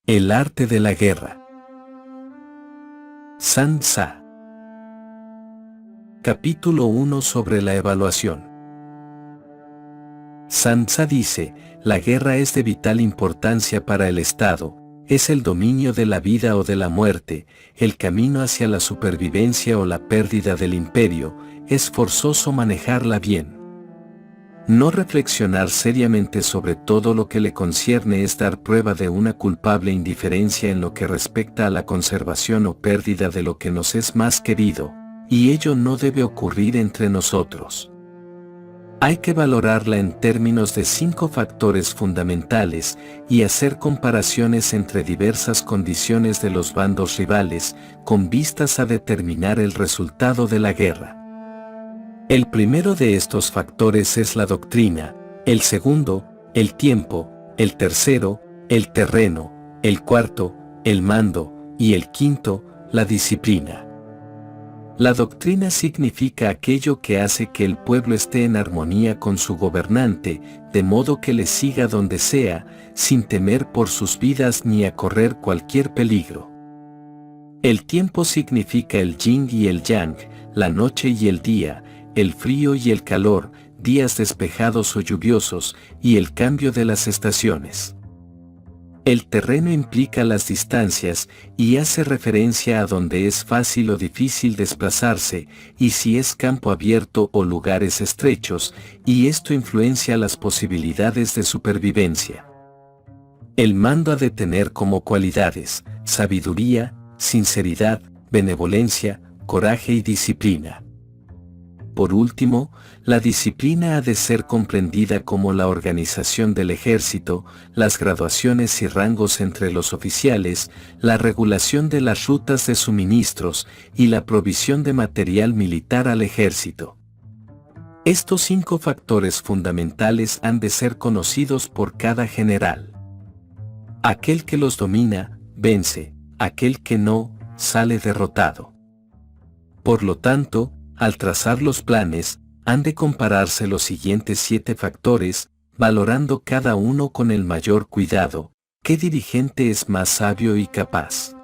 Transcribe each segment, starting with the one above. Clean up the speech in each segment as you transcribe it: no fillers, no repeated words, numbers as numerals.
El arte de la guerra. Sun Tzu. Capítulo 1 sobre la evaluación. Sun Tzu dice, la guerra es de vital importancia para el Estado, es el dominio de la vida o de la muerte, el camino hacia la supervivencia o la pérdida del imperio, es forzoso manejarla bien. No reflexionar seriamente sobre todo lo que le concierne es dar prueba de una culpable indiferencia en lo que respecta a la conservación o pérdida de lo que nos es más querido, y ello no debe ocurrir entre nosotros. Hay que valorarla en términos de 5 factores fundamentales y hacer comparaciones entre diversas condiciones de los bandos rivales, con vistas a determinar el resultado de la guerra. El primero de estos factores es la doctrina, el segundo, el tiempo, el tercero, el terreno, el cuarto, el mando, y el quinto, la disciplina. La doctrina significa aquello que hace que el pueblo esté en armonía con su gobernante, de modo que le siga donde sea, sin temer por sus vidas ni a correr cualquier peligro. El tiempo significa el yin y el yang, la noche y el día, el frío y el calor, días despejados o lluviosos, y el cambio de las estaciones. El terreno implica las distancias, y hace referencia a donde es fácil o difícil desplazarse, y si es campo abierto o lugares estrechos, y esto influencia las posibilidades de supervivencia. El mando ha de tener como cualidades, sabiduría, sinceridad, benevolencia, coraje y disciplina. Por último, la disciplina ha de ser comprendida como la organización del ejército, las graduaciones y rangos entre los oficiales, la regulación de las rutas de suministros y la provisión de material militar al ejército. Estos 5 factores fundamentales han de ser conocidos por cada general. Aquel que los domina, vence, aquel que no, sale derrotado. Por lo tanto, al trazar los planes, han de compararse los siguientes 7 factores, valorando cada uno con el mayor cuidado. ¿Qué dirigente es más sabio y capaz?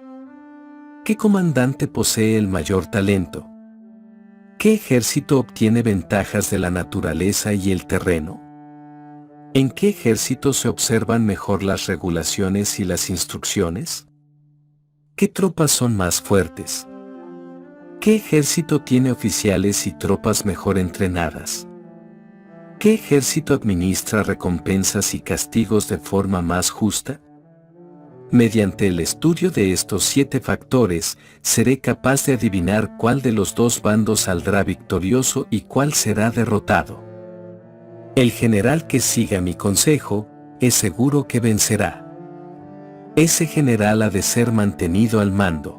¿Qué comandante posee el mayor talento? ¿Qué ejército obtiene ventajas de la naturaleza y el terreno? ¿En qué ejército se observan mejor las regulaciones y las instrucciones? ¿Qué tropas son más fuertes? ¿Qué ejército tiene oficiales y tropas mejor entrenadas? ¿Qué ejército administra recompensas y castigos de forma más justa? Mediante el estudio de estos 7 factores, seré capaz de adivinar cuál de los 2 bandos saldrá victorioso y cuál será derrotado. El general que siga mi consejo, es seguro que vencerá. Ese general ha de ser mantenido al mando.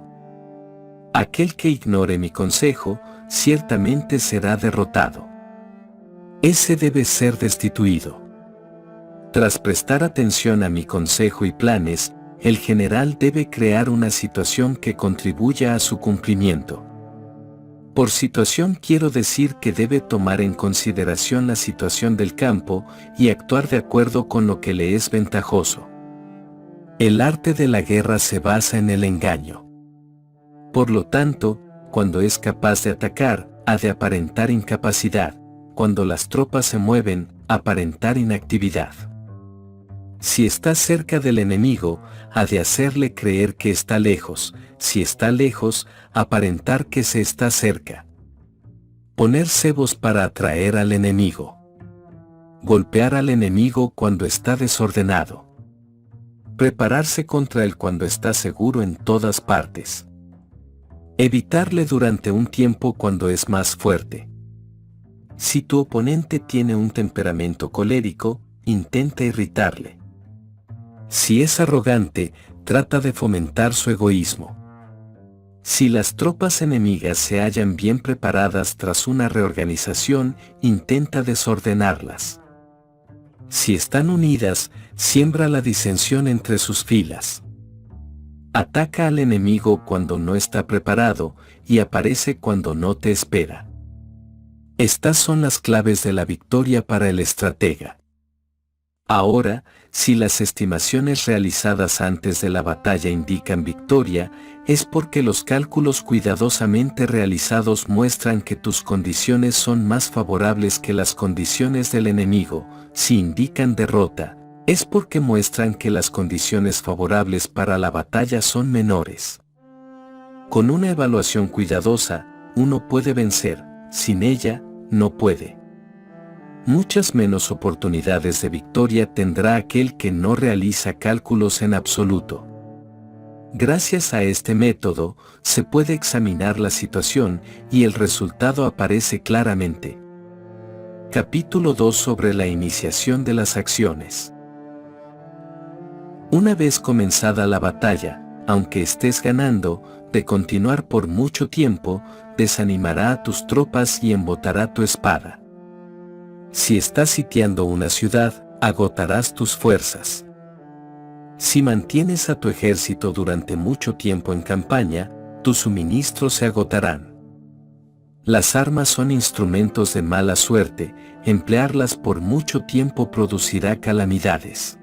Aquel que ignore mi consejo, ciertamente será derrotado. Ese debe ser destituido. Tras prestar atención a mi consejo y planes, el general debe crear una situación que contribuya a su cumplimiento. Por situación quiero decir que debe tomar en consideración la situación del campo y actuar de acuerdo con lo que le es ventajoso. El arte de la guerra se basa en el engaño. Por lo tanto, cuando es capaz de atacar, ha de aparentar incapacidad, cuando las tropas se mueven, aparentar inactividad. Si está cerca del enemigo, ha de hacerle creer que está lejos, si está lejos, aparentar que se está cerca. Poner cebos para atraer al enemigo. Golpear al enemigo cuando está desordenado. Prepararse contra él cuando está seguro en todas partes. Evitarle durante un tiempo cuando es más fuerte. Si tu oponente tiene un temperamento colérico, intenta irritarle. Si es arrogante, trata de fomentar su egoísmo. Si las tropas enemigas se hallan bien preparadas tras una reorganización, intenta desordenarlas. Si están unidas, siembra la disensión entre sus filas. Ataca al enemigo cuando no está preparado y aparece cuando no te espera. Estas son las claves de la victoria para el estratega. Ahora, si las estimaciones realizadas antes de la batalla indican victoria, es porque los cálculos cuidadosamente realizados muestran que tus condiciones son más favorables que las condiciones del enemigo. Si indican derrota, es porque muestran que las condiciones favorables para la batalla son menores. Con una evaluación cuidadosa, uno puede vencer, sin ella, no puede. Muchas menos oportunidades de victoria tendrá aquel que no realiza cálculos en absoluto. Gracias a este método, se puede examinar la situación y el resultado aparece claramente. Capítulo 2 sobre la iniciación de las acciones. Una vez comenzada la batalla, aunque estés ganando, de continuar por mucho tiempo, desanimará a tus tropas y embotará tu espada. Si estás sitiando una ciudad, agotarás tus fuerzas. Si mantienes a tu ejército durante mucho tiempo en campaña, tus suministros se agotarán. Las armas son instrumentos de mala suerte, emplearlas por mucho tiempo producirá calamidades.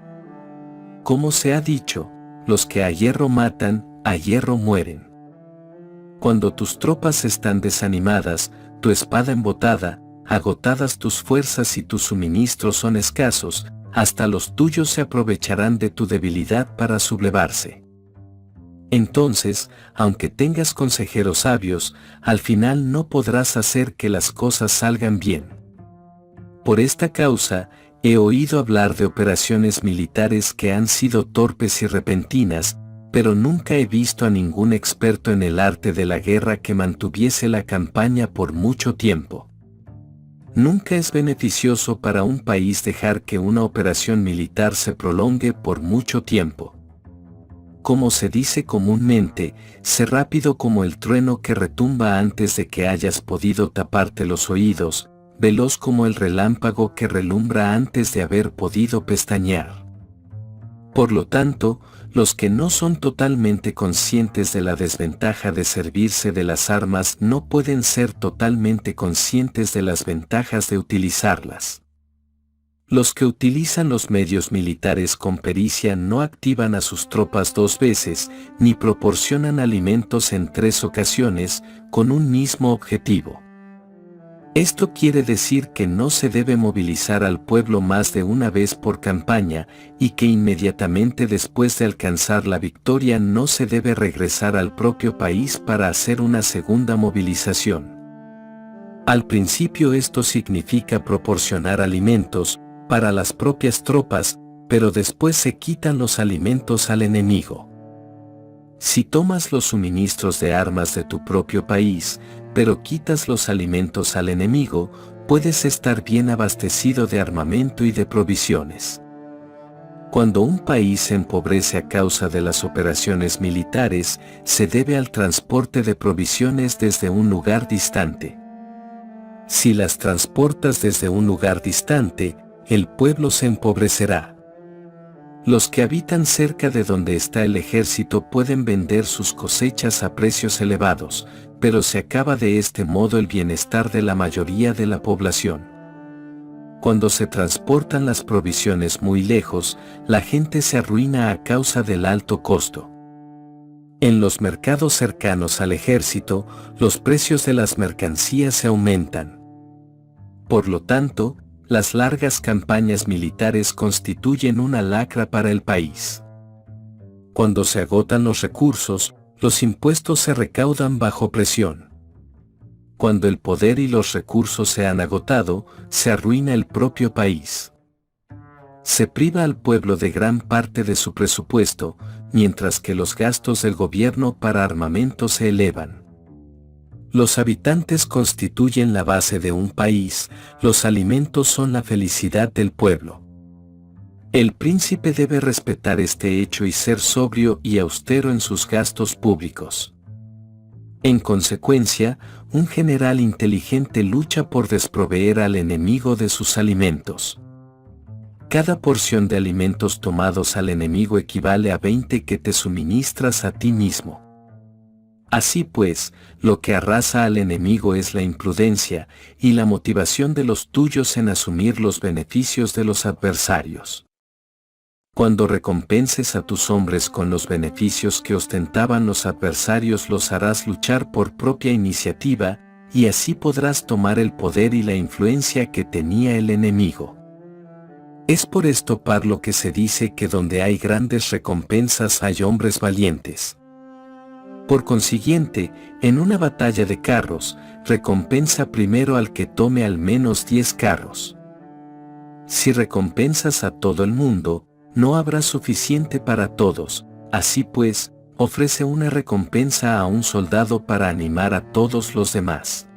Como se ha dicho, los que a hierro matan, a hierro mueren. Cuando tus tropas están desanimadas, tu espada embotada, agotadas tus fuerzas y tus suministros son escasos, hasta los tuyos se aprovecharán de tu debilidad para sublevarse. Entonces, aunque tengas consejeros sabios, al final no podrás hacer que las cosas salgan bien. Por esta causa, he oído hablar de operaciones militares que han sido torpes y repentinas, pero nunca he visto a ningún experto en el arte de la guerra que mantuviese la campaña por mucho tiempo. Nunca es beneficioso para un país dejar que una operación militar se prolongue por mucho tiempo. Como se dice comúnmente, sé rápido como el trueno que retumba antes de que hayas podido taparte los oídos, veloz como el relámpago que relumbra antes de haber podido pestañear. Por lo tanto, los que no son totalmente conscientes de la desventaja de servirse de las armas no pueden ser totalmente conscientes de las ventajas de utilizarlas. Los que utilizan los medios militares con pericia no activan a sus tropas 2 veces, ni proporcionan alimentos en 3 ocasiones, con un mismo objetivo. Esto quiere decir que no se debe movilizar al pueblo más de una vez por campaña, y que inmediatamente después de alcanzar la victoria no se debe regresar al propio país para hacer una segunda movilización. Al principio esto significa proporcionar alimentos para las propias tropas, pero después se quitan los alimentos al enemigo. Si tomas los suministros de armas de tu propio país, pero quitas los alimentos al enemigo, puedes estar bien abastecido de armamento y de provisiones. Cuando un país se empobrece a causa de las operaciones militares, se debe al transporte de provisiones desde un lugar distante. Si las transportas desde un lugar distante, el pueblo se empobrecerá. Los que habitan cerca de donde está el ejército pueden vender sus cosechas a precios elevados, pero se acaba de este modo el bienestar de la mayoría de la población. Cuando se transportan las provisiones muy lejos, la gente se arruina a causa del alto costo. En los mercados cercanos al ejército, los precios de las mercancías se aumentan. Por lo tanto, las largas campañas militares constituyen una lacra para el país. Cuando se agotan los recursos, los impuestos se recaudan bajo presión. Cuando el poder y los recursos se han agotado, se arruina el propio país. Se priva al pueblo de gran parte de su presupuesto, mientras que los gastos del gobierno para armamento se elevan. Los habitantes constituyen la base de un país, los alimentos son la felicidad del pueblo. El príncipe debe respetar este hecho y ser sobrio y austero en sus gastos públicos. En consecuencia, un general inteligente lucha por desproveer al enemigo de sus alimentos. Cada porción de alimentos tomados al enemigo equivale a 20 que te suministras a ti mismo. Así pues, lo que arrasa al enemigo es la imprudencia y la motivación de los tuyos en asumir los beneficios de los adversarios. Cuando recompenses a tus hombres con los beneficios que ostentaban los adversarios, los harás luchar por propia iniciativa, y así podrás tomar el poder y la influencia que tenía el enemigo. Es por esto, por lo que se dice que donde hay grandes recompensas hay hombres valientes. Por consiguiente, en una batalla de carros, recompensa primero al que tome al menos 10 carros. Si recompensas a todo el mundo, no habrá suficiente para todos, así pues, ofrece una recompensa a un soldado para animar a todos los demás.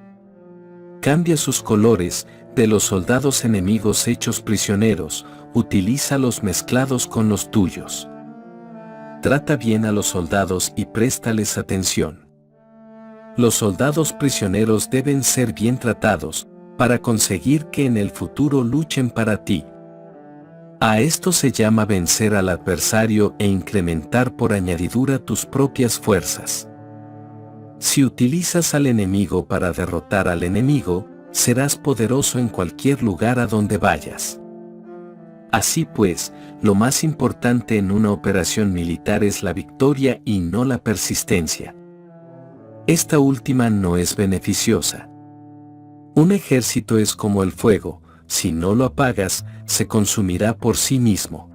Cambia sus colores, de los soldados enemigos hechos prisioneros, utilízalos mezclados con los tuyos. Trata bien a los soldados y préstales atención. Los soldados prisioneros deben ser bien tratados, para conseguir que en el futuro luchen para ti. A esto se llama vencer al adversario e incrementar por añadidura tus propias fuerzas. Si utilizas al enemigo para derrotar al enemigo, serás poderoso en cualquier lugar a donde vayas. Así pues, lo más importante en una operación militar es la victoria y no la persistencia. Esta última no es beneficiosa. Un ejército es como el fuego, si no lo apagas, se consumirá por sí mismo.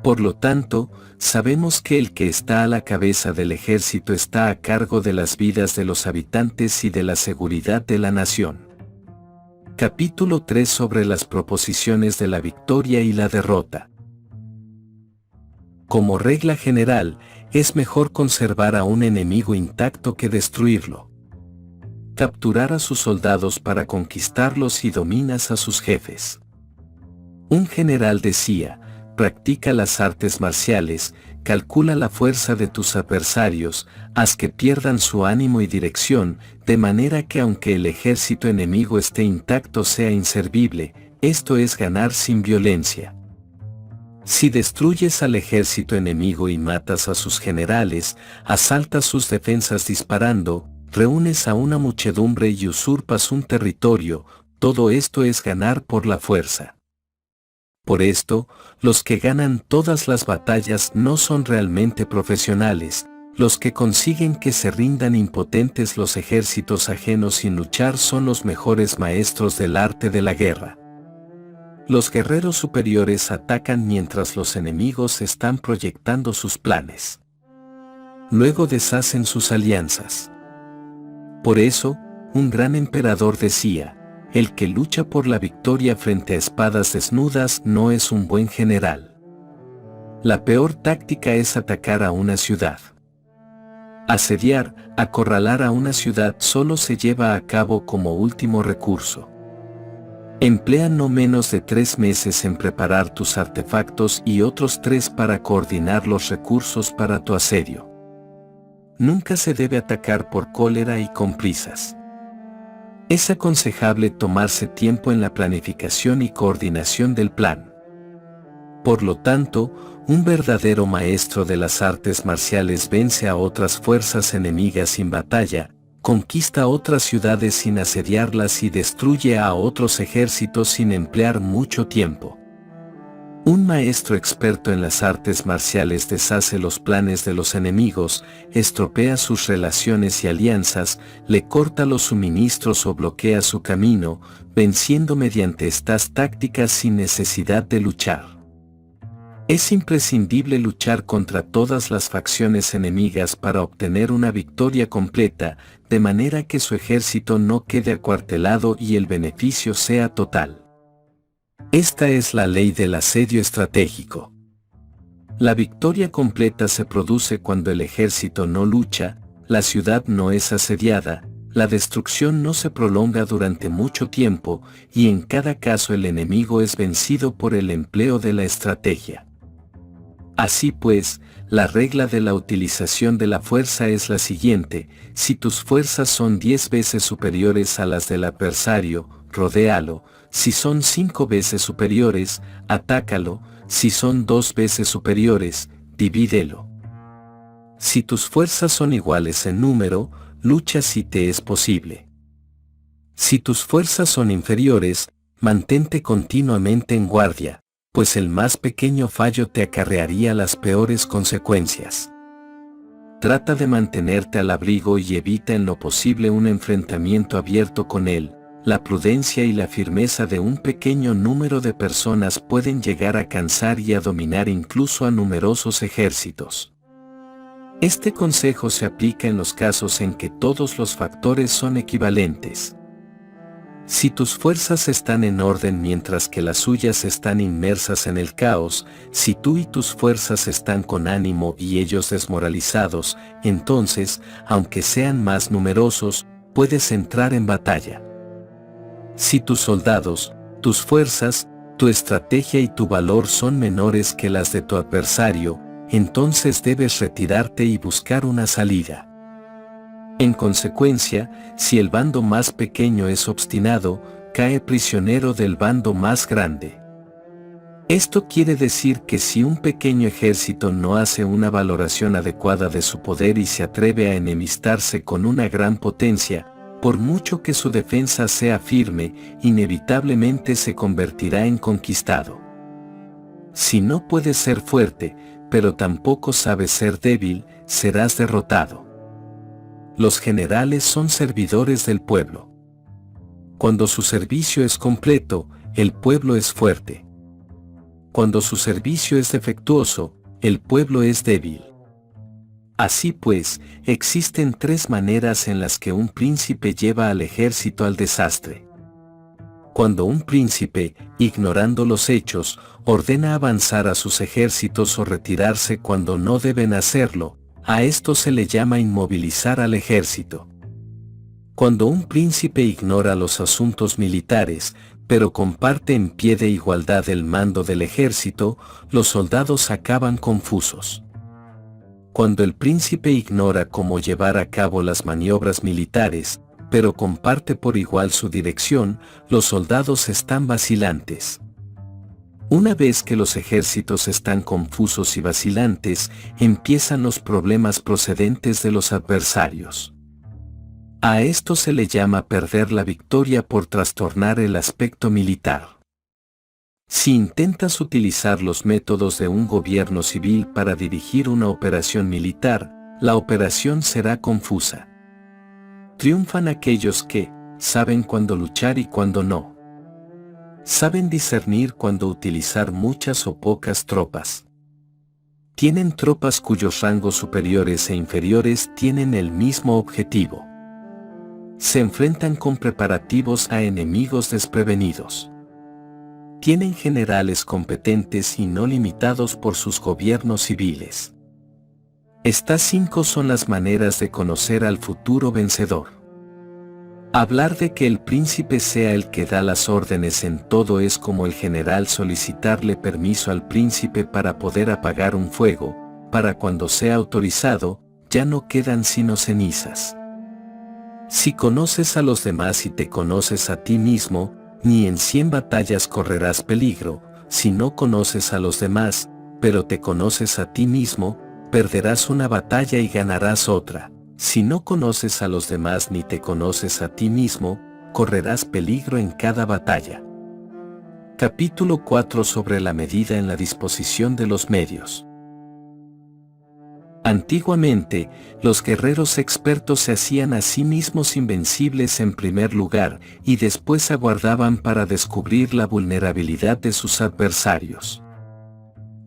Por lo tanto, sabemos que el que está a la cabeza del ejército está a cargo de las vidas de los habitantes y de la seguridad de la nación. Capítulo 3 sobre las proposiciones de la victoria y la derrota. Como regla general, es mejor conservar a un enemigo intacto que destruirlo. Capturar a sus soldados para conquistarlos y dominas a sus jefes. Un general decía: practica las artes marciales, calcula la fuerza de tus adversarios, haz que pierdan su ánimo y dirección, de manera que aunque el ejército enemigo esté intacto sea inservible, esto es ganar sin violencia. Si destruyes al ejército enemigo y matas a sus generales, asaltas sus defensas disparando, reúnes a una muchedumbre y usurpas un territorio, todo esto es ganar por la fuerza. Por esto, los que ganan todas las batallas no son realmente profesionales, los que consiguen que se rindan impotentes los ejércitos ajenos sin luchar son los mejores maestros del arte de la guerra. Los guerreros superiores atacan mientras los enemigos están proyectando sus planes. Luego deshacen sus alianzas. Por eso, un gran emperador decía: el que lucha por la victoria frente a espadas desnudas no es un buen general. La peor táctica es atacar a una ciudad. Asediar, acorralar a una ciudad solo se lleva a cabo como último recurso. Emplea no menos de 3 meses en preparar tus artefactos y otros 3 para coordinar los recursos para tu asedio. Nunca se debe atacar por cólera y con prisas. Es aconsejable tomarse tiempo en la planificación y coordinación del plan. Por lo tanto, un verdadero maestro de las artes marciales vence a otras fuerzas enemigas sin batalla, conquista otras ciudades sin asediarlas y destruye a otros ejércitos sin emplear mucho tiempo. Un maestro experto en las artes marciales deshace los planes de los enemigos, estropea sus relaciones y alianzas, le corta los suministros o bloquea su camino, venciendo mediante estas tácticas sin necesidad de luchar. Es imprescindible luchar contra todas las facciones enemigas para obtener una victoria completa, de manera que su ejército no quede acuartelado y el beneficio sea total. Esta es la ley del asedio estratégico. La victoria completa se produce cuando el ejército no lucha, la ciudad no es asediada, la destrucción no se prolonga durante mucho tiempo y en cada caso el enemigo es vencido por el empleo de la estrategia. Así pues, la regla de la utilización de la fuerza es la siguiente: si tus fuerzas son 10 veces superiores a las del adversario, rodéalo; si son 5 veces superiores, atácalo; si son 2 veces superiores, divídelo. Si tus fuerzas son iguales en número, lucha si te es posible. Si tus fuerzas son inferiores, mantente continuamente en guardia, pues el más pequeño fallo te acarrearía las peores consecuencias. Trata de mantenerte al abrigo y evita en lo posible un enfrentamiento abierto con él. La prudencia y la firmeza de un pequeño número de personas pueden llegar a cansar y a dominar incluso a numerosos ejércitos. Este consejo se aplica en los casos en que todos los factores son equivalentes. Si tus fuerzas están en orden mientras que las suyas están inmersas en el caos, si tú y tus fuerzas están con ánimo y ellos desmoralizados, entonces, aunque sean más numerosos, puedes entrar en batalla. Si tus soldados, tus fuerzas, tu estrategia y tu valor son menores que las de tu adversario, entonces debes retirarte y buscar una salida. En consecuencia, si el bando más pequeño es obstinado, cae prisionero del bando más grande. Esto quiere decir que si un pequeño ejército no hace una valoración adecuada de su poder y se atreve a enemistarse con una gran potencia, por mucho que su defensa sea firme, inevitablemente se convertirá en conquistado. Si no puedes ser fuerte, pero tampoco sabes ser débil, serás derrotado. Los generales son servidores del pueblo. Cuando su servicio es completo, el pueblo es fuerte. Cuando su servicio es defectuoso, el pueblo es débil. Así pues, existen tres maneras en las que un príncipe lleva al ejército al desastre. Cuando un príncipe, ignorando los hechos, ordena avanzar a sus ejércitos o retirarse cuando no deben hacerlo, a esto se le llama inmovilizar al ejército. Cuando un príncipe ignora los asuntos militares, pero comparte en pie de igualdad el mando del ejército, los soldados acaban confusos. Cuando el príncipe ignora cómo llevar a cabo las maniobras militares, pero comparte por igual su dirección, los soldados están vacilantes. Una vez que los ejércitos están confusos y vacilantes, empiezan los problemas procedentes de los adversarios. A esto se le llama perder la victoria por trastornar el aspecto militar. Si intentas utilizar los métodos de un gobierno civil para dirigir una operación militar, la operación será confusa. Triunfan aquellos que saben cuándo luchar y cuándo no. Saben discernir cuándo utilizar muchas o pocas tropas. Tienen tropas cuyos rangos superiores e inferiores tienen el mismo objetivo. Se enfrentan con preparativos a enemigos desprevenidos. Tienen generales competentes y no limitados por sus gobiernos civiles. Estas 5 son las maneras de conocer al futuro vencedor. Hablar de que el príncipe sea el que da las órdenes en todo es como el general solicitarle permiso al príncipe para poder apagar un fuego, para cuando sea autorizado, ya no quedan sino cenizas. Si conoces a los demás y te conoces a ti mismo, ni en 100 batallas correrás peligro. Si no conoces a los demás, pero te conoces a ti mismo, perderás una batalla y ganarás otra. Si no conoces a los demás ni te conoces a ti mismo, correrás peligro en cada batalla. Capítulo 4 sobre la medida en la disposición de los medios. Antiguamente, los guerreros expertos se hacían a sí mismos invencibles en primer lugar y después aguardaban para descubrir la vulnerabilidad de sus adversarios.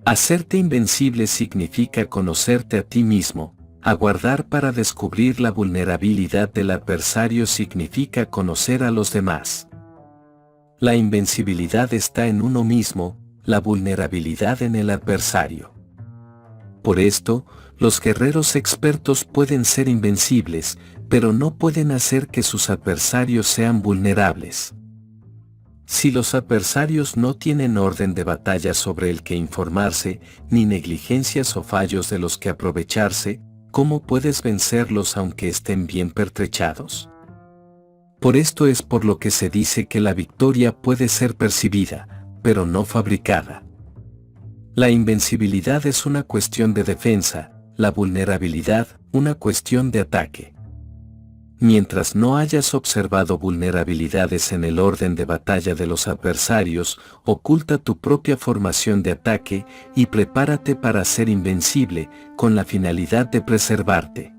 Hacerte invencible significa conocerte a ti mismo. Aguardar para descubrir la vulnerabilidad del adversario significa conocer a los demás. La invencibilidad está en uno mismo, la vulnerabilidad en el adversario. Por esto, los guerreros expertos pueden ser invencibles, pero no pueden hacer que sus adversarios sean vulnerables. Si los adversarios no tienen orden de batalla sobre el que informarse, ni negligencias o fallos de los que aprovecharse, ¿cómo puedes vencerlos aunque estén bien pertrechados? Por esto es por lo que se dice que la victoria puede ser percibida, pero no fabricada. La invencibilidad es una cuestión de defensa, la vulnerabilidad, una cuestión de ataque. Mientras no hayas observado vulnerabilidades en el orden de batalla de los adversarios, oculta tu propia formación de ataque y prepárate para ser invencible, con la finalidad de preservarte.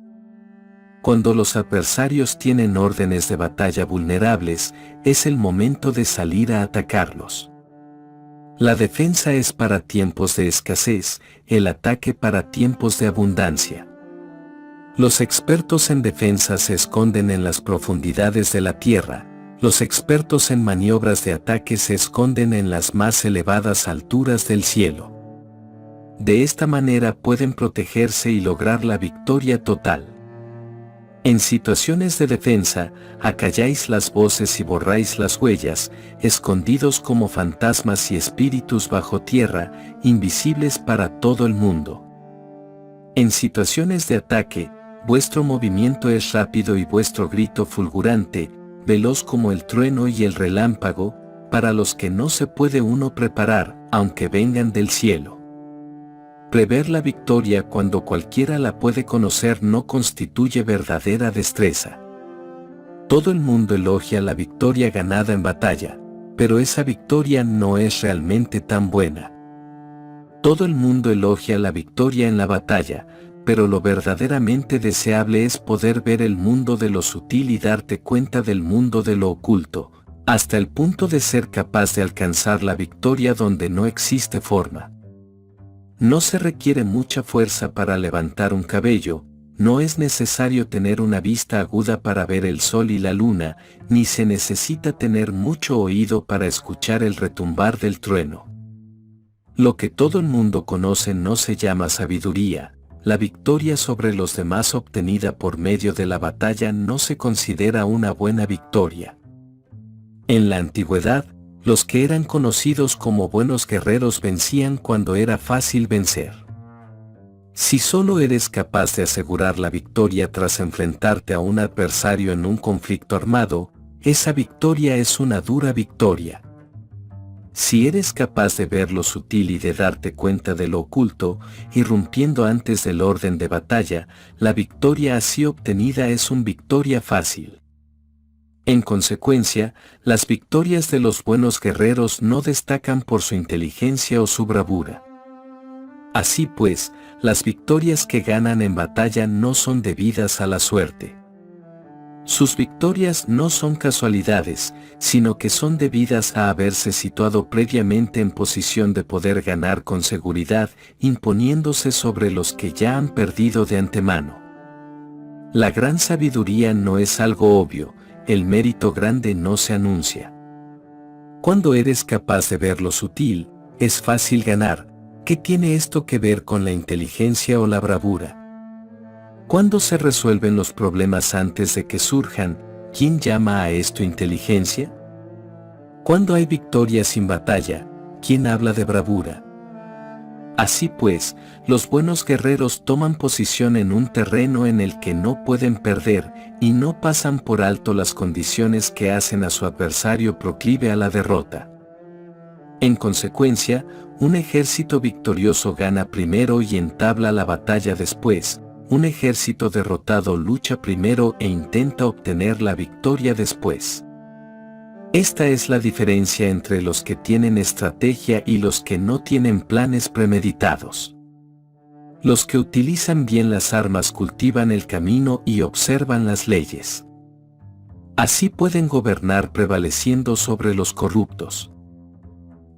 Cuando los adversarios tienen órdenes de batalla vulnerables, es el momento de salir a atacarlos. La defensa es para tiempos de escasez, el ataque para tiempos de abundancia. Los expertos en defensa se esconden en las profundidades de la tierra, los expertos en maniobras de ataque se esconden en las más elevadas alturas del cielo. De esta manera pueden protegerse y lograr la victoria total. En situaciones de defensa, acalláis las voces y borráis las huellas, escondidos como fantasmas y espíritus bajo tierra, invisibles para todo el mundo. En situaciones de ataque, vuestro movimiento es rápido y vuestro grito fulgurante, veloz como el trueno y el relámpago, para los que no se puede uno preparar, aunque vengan del cielo. Prever la victoria cuando cualquiera la puede conocer no constituye verdadera destreza. Todo el mundo elogia la victoria ganada en batalla, pero esa victoria no es realmente tan buena. Todo el mundo elogia la victoria en la batalla, pero lo verdaderamente deseable es poder ver el mundo de lo sutil y darte cuenta del mundo de lo oculto, hasta el punto de ser capaz de alcanzar la victoria donde no existe forma. No se requiere mucha fuerza para levantar un cabello, no es necesario tener una vista aguda para ver el sol y la luna, ni se necesita tener mucho oído para escuchar el retumbar del trueno. Lo que todo el mundo conoce no se llama sabiduría. La victoria sobre los demás obtenida por medio de la batalla no se considera una buena victoria. En la antigüedad, los que eran conocidos como buenos guerreros vencían cuando era fácil vencer. Si solo eres capaz de asegurar la victoria tras enfrentarte a un adversario en un conflicto armado, esa victoria es una dura victoria. Si eres capaz de ver lo sutil y de darte cuenta de lo oculto, irrumpiendo antes del orden de batalla, la victoria así obtenida es una victoria fácil. En consecuencia, las victorias de los buenos guerreros no destacan por su inteligencia o su bravura. Así pues, las victorias que ganan en batalla no son debidas a la suerte. Sus victorias no son casualidades, sino que son debidas a haberse situado previamente en posición de poder ganar con seguridad, imponiéndose sobre los que ya han perdido de antemano. La gran sabiduría no es algo obvio, el mérito grande no se anuncia. Cuando eres capaz de ver lo sutil, es fácil ganar. ¿Qué tiene esto que ver con la inteligencia o la bravura? ¿Cuándo se resuelven los problemas antes de que surjan? ¿Quién llama a esto inteligencia? Cuando hay victoria sin batalla, ¿quién habla de bravura? Así pues, los buenos guerreros toman posición en un terreno en el que no pueden perder y no pasan por alto las condiciones que hacen a su adversario proclive a la derrota. En consecuencia, un ejército victorioso gana primero y entabla la batalla después. Un ejército derrotado lucha primero e intenta obtener la victoria después. Esta es la diferencia entre los que tienen estrategia y los que no tienen planes premeditados. Los que utilizan bien las armas cultivan el camino y observan las leyes. Así pueden gobernar prevaleciendo sobre los corruptos.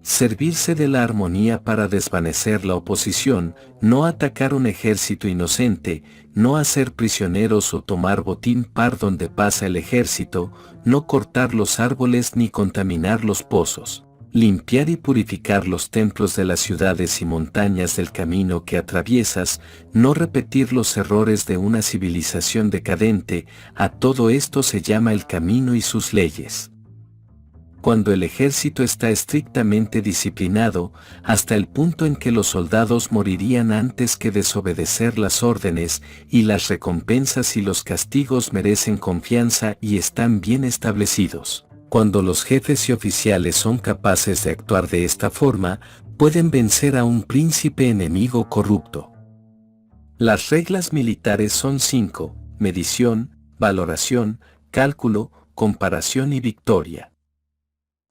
Servirse de la armonía para desvanecer la oposición, no atacar un ejército inocente, no hacer prisioneros o tomar botín par donde pasa el ejército, no cortar los árboles ni contaminar los pozos, limpiar y purificar los templos de las ciudades y montañas del camino que atraviesas, no repetir los errores de una civilización decadente, a todo esto se llama el camino y sus leyes. Cuando el ejército está estrictamente disciplinado, hasta el punto en que los soldados morirían antes que desobedecer las órdenes, y las recompensas y los castigos merecen confianza y están bien establecidos. Cuando los jefes y oficiales son capaces de actuar de esta forma, pueden vencer a un príncipe enemigo corrupto. Las reglas militares son 5: medición, valoración, cálculo, comparación y victoria.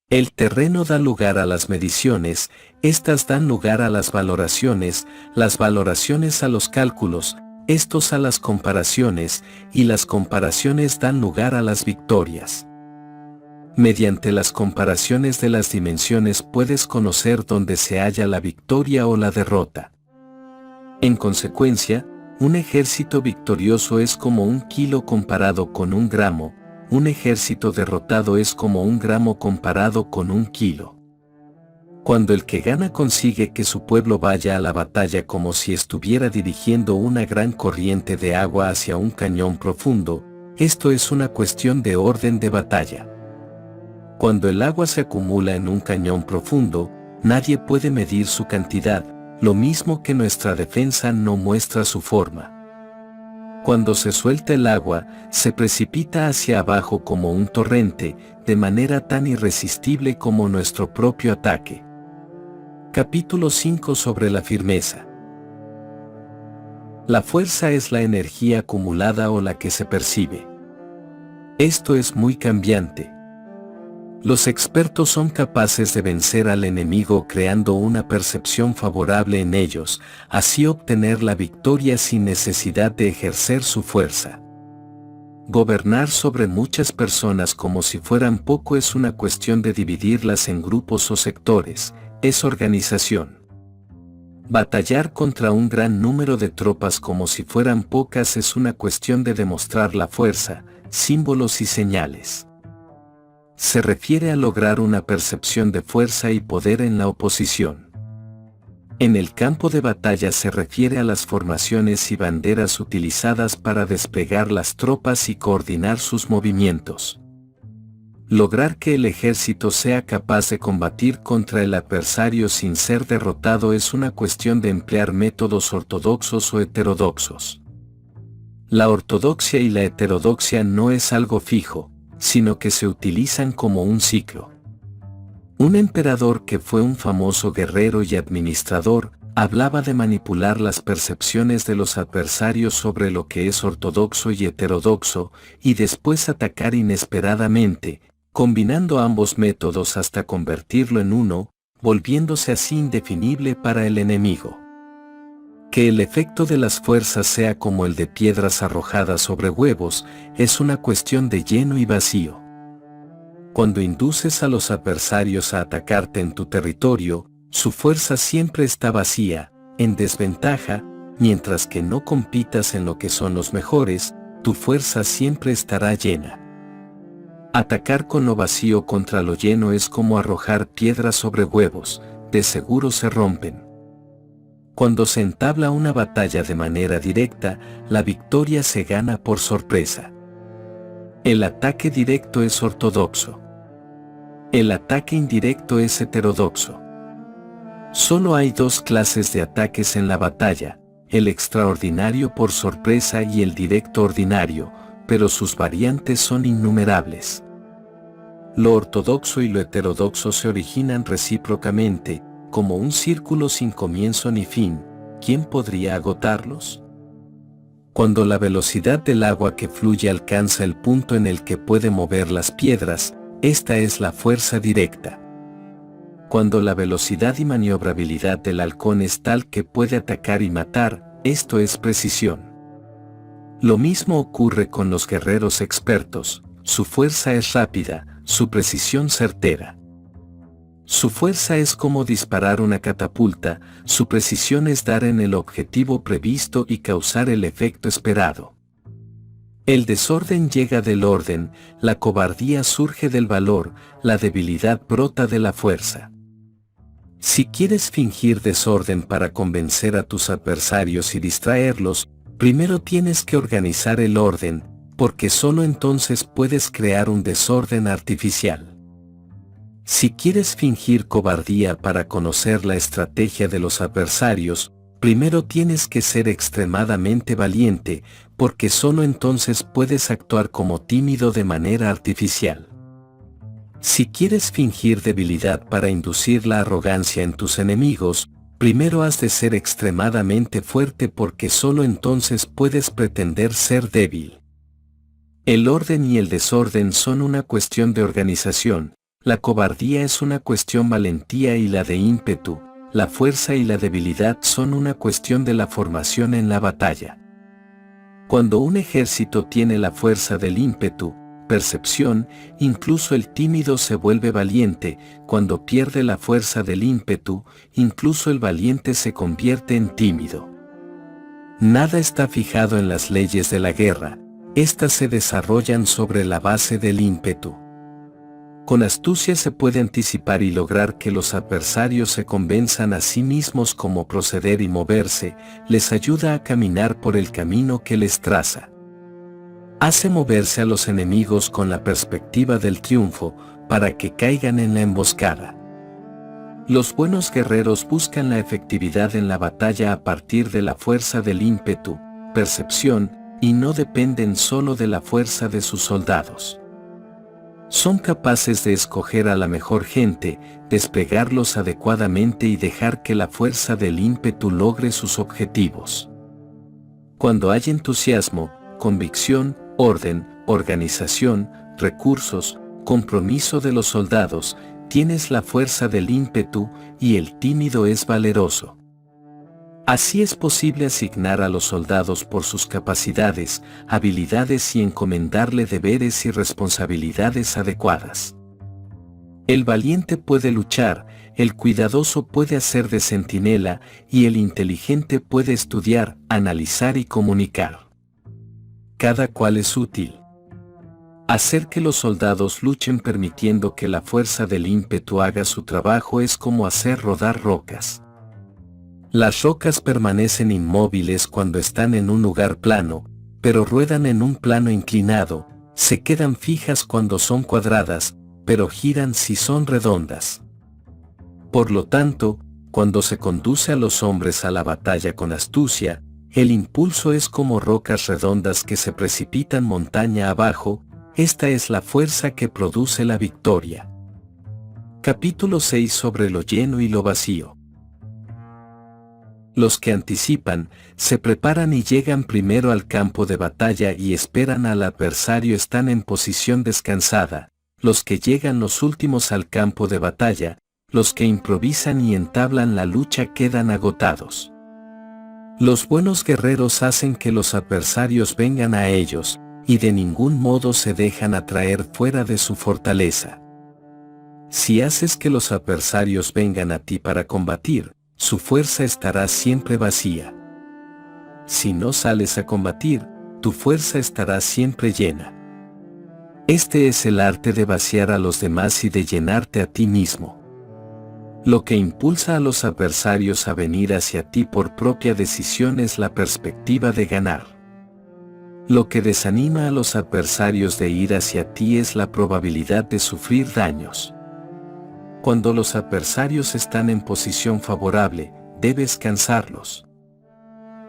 El terreno da lugar a las mediciones, estas dan lugar a las valoraciones a los cálculos, estos a las comparaciones, y las comparaciones dan lugar a las victorias. Mediante las comparaciones de las dimensiones puedes conocer dónde se halla la victoria o la derrota. En consecuencia, un ejército victorioso es como 1 kilo comparado con 1 gramo, un ejército derrotado es como 1 gramo comparado con 1 kilo. Cuando el que gana consigue que su pueblo vaya a la batalla como si estuviera dirigiendo una gran corriente de agua hacia un cañón profundo, esto es una cuestión de orden de batalla. Cuando el agua se acumula en un cañón profundo, nadie puede medir su cantidad, lo mismo que nuestra defensa no muestra su forma. Cuando se suelta el agua, se precipita hacia abajo como un torrente, de manera tan irresistible como nuestro propio ataque. Capítulo 5 sobre la firmeza. La fuerza es la energía acumulada o la que se percibe. Esto es muy cambiante. Los expertos son capaces de vencer al enemigo creando una percepción favorable en ellos, así obtener la victoria sin necesidad de ejercer su fuerza. Gobernar sobre muchas personas como si fueran poco es una cuestión de dividirlas en grupos o sectores, es organización. Batallar contra un gran número de tropas como si fueran pocas es una cuestión de demostrar la fuerza, símbolos y señales. Se refiere a lograr una percepción de fuerza y poder en la oposición. En el campo de batalla se refiere a las formaciones y banderas utilizadas para desplegar las tropas y coordinar sus movimientos. Lograr que el ejército sea capaz de combatir contra el adversario sin ser derrotado es una cuestión de emplear métodos ortodoxos o heterodoxos. La ortodoxia y la heterodoxia no es algo fijo, sino que se utilizan como un ciclo. Un emperador que fue un famoso guerrero y administrador, hablaba de manipular las percepciones de los adversarios sobre lo que es ortodoxo y heterodoxo, y después atacar inesperadamente, combinando ambos métodos hasta convertirlo en uno, volviéndose así indefinible para el enemigo. Que el efecto de las fuerzas sea como el de piedras arrojadas sobre huevos, es una cuestión de lleno y vacío. Cuando induces a los adversarios a atacarte en tu territorio, su fuerza siempre está vacía, en desventaja, mientras que no compitas en lo que son los mejores, tu fuerza siempre estará llena. Atacar con lo vacío contra lo lleno es como arrojar piedras sobre huevos, de seguro se rompen. Cuando se entabla una batalla de manera directa, la victoria se gana por sorpresa. El ataque directo es ortodoxo. El ataque indirecto es heterodoxo. Solo hay 2 clases de ataques en la batalla, el extraordinario por sorpresa y el directo ordinario, pero sus variantes son innumerables. Lo ortodoxo y lo heterodoxo se originan recíprocamente, como un círculo sin comienzo ni fin. ¿Quién podría agotarlos? Cuando la velocidad del agua que fluye alcanza el punto en el que puede mover las piedras, esta es la fuerza directa. Cuando la velocidad y maniobrabilidad del halcón es tal que puede atacar y matar, esto es precisión. Lo mismo ocurre con los guerreros expertos, su fuerza es rápida, su precisión certera. Su fuerza es como disparar una catapulta, su precisión es dar en el objetivo previsto y causar el efecto esperado. El desorden llega del orden, la cobardía surge del valor, la debilidad brota de la fuerza. Si quieres fingir desorden para convencer a tus adversarios y distraerlos, primero tienes que organizar el orden, porque solo entonces puedes crear un desorden artificial. Si quieres fingir cobardía para conocer la estrategia de los adversarios, primero tienes que ser extremadamente valiente, porque solo entonces puedes actuar como tímido de manera artificial. Si quieres fingir debilidad para inducir la arrogancia en tus enemigos, primero has de ser extremadamente fuerte porque solo entonces puedes pretender ser débil. El orden y el desorden son una cuestión de organización, la cobardía es una cuestión valentía y la de ímpetu, la fuerza y la debilidad son una cuestión de la formación en la batalla. Cuando un ejército tiene la fuerza del ímpetu, percepción, incluso el tímido se vuelve valiente, cuando pierde la fuerza del ímpetu, incluso el valiente se convierte en tímido. Nada está fijado en las leyes de la guerra, estas se desarrollan sobre la base del ímpetu. Con astucia se puede anticipar y lograr que los adversarios se convenzan a sí mismos cómo proceder y moverse, les ayuda a caminar por el camino que les traza. Hace moverse a los enemigos con la perspectiva del triunfo, para que caigan en la emboscada. Los buenos guerreros buscan la efectividad en la batalla a partir de la fuerza del ímpetu, percepción, y no dependen solo de la fuerza de sus soldados. Son capaces de escoger a la mejor gente, desplegarlos adecuadamente y dejar que la fuerza del ímpetu logre sus objetivos. Cuando hay entusiasmo, convicción, orden, organización, recursos, compromiso de los soldados, tienes la fuerza del ímpetu y el tímido es valeroso. Así es posible asignar a los soldados por sus capacidades, habilidades y encomendarle deberes y responsabilidades adecuadas. El valiente puede luchar, el cuidadoso puede hacer de centinela y el inteligente puede estudiar, analizar y comunicar. Cada cual es útil. Hacer que los soldados luchen permitiendo que la fuerza del ímpetu haga su trabajo es como hacer rodar rocas. Las rocas permanecen inmóviles cuando están en un lugar plano, pero ruedan en un plano inclinado, se quedan fijas cuando son cuadradas, pero giran si son redondas. Por lo tanto, cuando se conduce a los hombres a la batalla con astucia, el impulso es como rocas redondas que se precipitan montaña abajo, esta es la fuerza que produce la victoria. Capítulo 6 sobre lo lleno y lo vacío. Los que anticipan, se preparan y llegan primero al campo de batalla y esperan al adversario están en posición descansada, los que llegan los últimos al campo de batalla, los que improvisan y entablan la lucha quedan agotados. Los buenos guerreros hacen que los adversarios vengan a ellos, y de ningún modo se dejan atraer fuera de su fortaleza. Si haces que los adversarios vengan a ti para combatir, su fuerza estará siempre vacía. Si no sales a combatir, tu fuerza estará siempre llena. Este es el arte de vaciar a los demás y de llenarte a ti mismo. Lo que impulsa a los adversarios a venir hacia ti por propia decisión es la perspectiva de ganar. Lo que desanima a los adversarios de ir hacia ti es la probabilidad de sufrir daños. Cuando los adversarios están en posición favorable, debes cansarlos.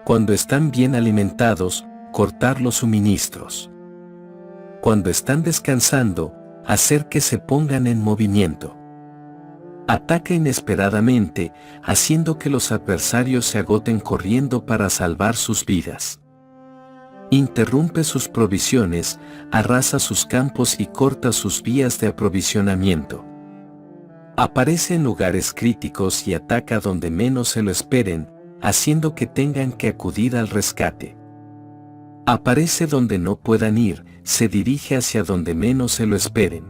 Cuando están bien alimentados, cortar los suministros. Cuando están descansando, hacer que se pongan en movimiento. Ataca inesperadamente, haciendo que los adversarios se agoten corriendo para salvar sus vidas. Interrumpe sus provisiones, arrasa sus campos y corta sus vías de aprovisionamiento. Aparece en lugares críticos y ataca donde menos se lo esperen, haciendo que tengan que acudir al rescate. Aparece donde no puedan ir, se dirige hacia donde menos se lo esperen.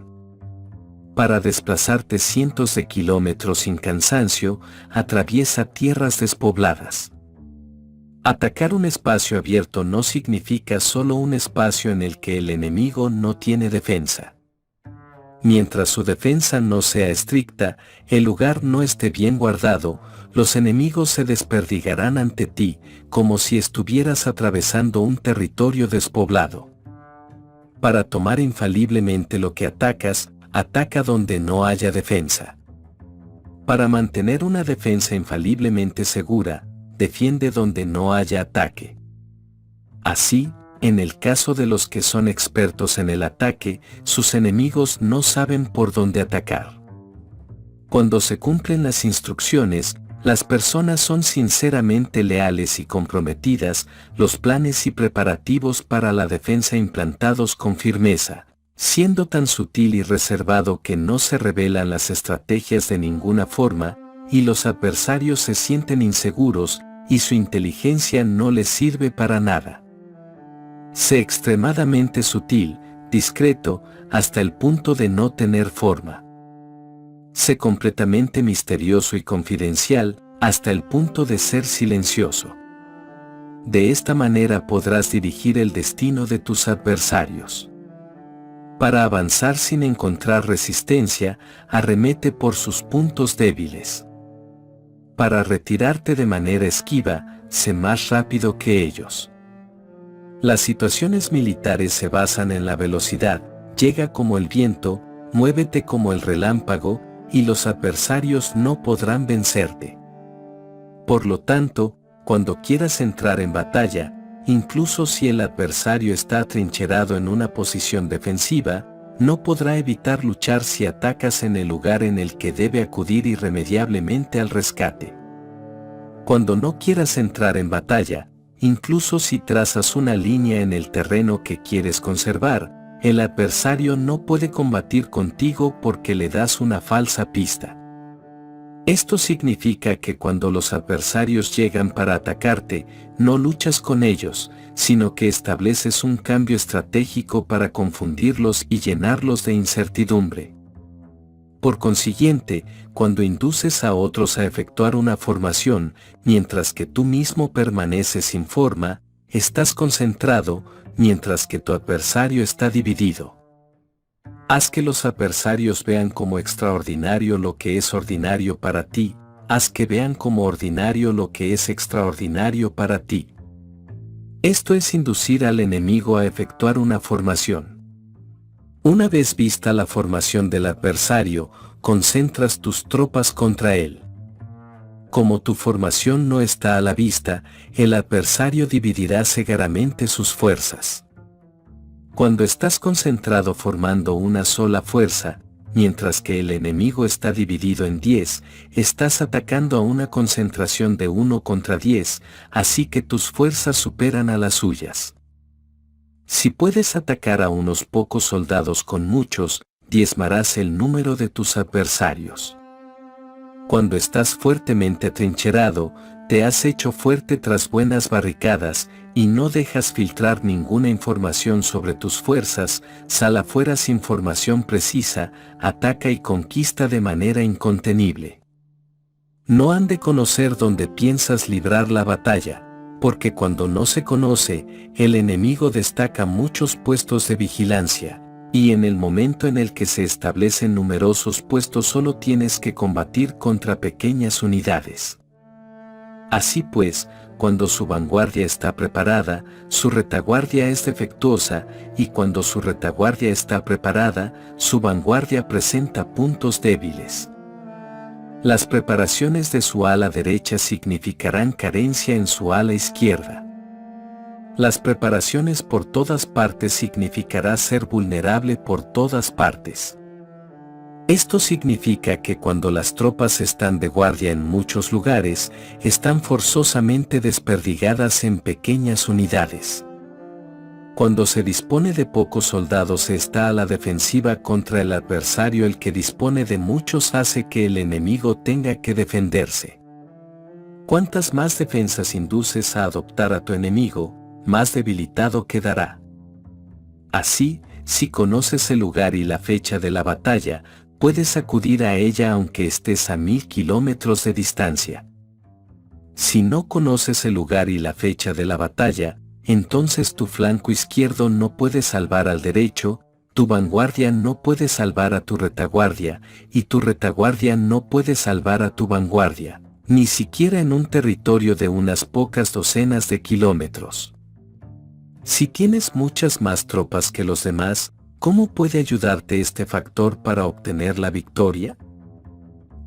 Para desplazarte cientos de kilómetros sin cansancio, atraviesa tierras despobladas. Atacar un espacio abierto no significa solo un espacio en el que el enemigo no tiene defensa. Mientras su defensa no sea estricta, el lugar no esté bien guardado, los enemigos se desperdigarán ante ti, como si estuvieras atravesando un territorio despoblado. Para tomar infaliblemente lo que atacas, ataca donde no haya defensa. Para mantener una defensa infaliblemente segura, defiende donde no haya ataque. Así, en el caso de los que son expertos en el ataque, sus enemigos no saben por dónde atacar. Cuando se cumplen las instrucciones, Las personas son sinceramente leales y comprometidas, los planes y preparativos para la defensa implantados con firmeza, siendo tan sutil y reservado que no se revelan las estrategias de ninguna forma, y los adversarios se sienten inseguros, y su inteligencia no les sirve para nada. Sé extremadamente sutil, discreto, hasta el punto de no tener forma. Sé completamente misterioso y confidencial, hasta el punto de ser silencioso. De esta manera podrás dirigir el destino de tus adversarios. Para avanzar sin encontrar resistencia, arremete por sus puntos débiles. Para retirarte de manera esquiva, sé más rápido que ellos. Las situaciones militares se basan en la velocidad, llega como el viento, muévete como el relámpago, y los adversarios no podrán vencerte. Por lo tanto, cuando quieras entrar en batalla, incluso si el adversario está atrincherado en una posición defensiva, no podrá evitar luchar si atacas en el lugar en el que debe acudir irremediablemente al rescate. Cuando no quieras entrar en batalla, incluso si trazas una línea en el terreno que quieres conservar, el adversario no puede combatir contigo porque le das una falsa pista. Esto significa que cuando los adversarios llegan para atacarte, no luchas con ellos, sino que estableces un cambio estratégico para confundirlos y llenarlos de incertidumbre. Por consiguiente, cuando induces a otros a efectuar una formación, mientras que tú mismo permaneces sin forma, estás concentrado, mientras que tu adversario está dividido. Haz que los adversarios vean como extraordinario lo que es ordinario para ti, haz que vean como ordinario lo que es extraordinario para ti. Esto es inducir al enemigo a efectuar una formación. Una vez vista la formación del adversario, concentras tus tropas contra él. Como tu formación no está a la vista, el adversario dividirá cegaramente sus fuerzas. Cuando estás concentrado formando una sola fuerza, mientras que el enemigo está dividido en 10, estás atacando a una concentración de 1 contra 10, así que tus fuerzas superan a las suyas. Si puedes atacar a unos pocos soldados con muchos, diezmarás el número de tus adversarios. Cuando estás fuertemente atrincherado, te has hecho fuerte tras buenas barricadas, y no dejas filtrar ninguna información sobre tus fuerzas, sal afuera sin formación precisa, ataca y conquista de manera incontenible. No han de conocer dónde piensas librar la batalla, porque cuando no se conoce, el enemigo destaca muchos puestos de vigilancia, y en el momento en el que se establecen numerosos puestos solo tienes que combatir contra pequeñas unidades. Así pues, cuando su vanguardia está preparada, su retaguardia es defectuosa, y cuando su retaguardia está preparada, su vanguardia presenta puntos débiles. Las preparaciones de su ala derecha significarán carencia en su ala izquierda. Las preparaciones por todas partes significará ser vulnerable por todas partes. Esto significa que cuando las tropas están de guardia en muchos lugares, están forzosamente desperdigadas en pequeñas unidades. Cuando se dispone de pocos soldados se está a la defensiva contra el adversario, el que dispone de muchos hace que el enemigo tenga que defenderse. Cuantas más defensas induces a adoptar a tu enemigo, más debilitado quedará. Así, si conoces el lugar y la fecha de la batalla, puedes acudir a ella aunque estés a 1000 kilómetros de distancia. Si no conoces el lugar y la fecha de la batalla, entonces tu flanco izquierdo no puede salvar al derecho, tu vanguardia no puede salvar a tu retaguardia, y tu retaguardia no puede salvar a tu vanguardia, ni siquiera en un territorio de unas pocas docenas de kilómetros. Si tienes muchas más tropas que los demás, ¿cómo puede ayudarte este factor para obtener la victoria?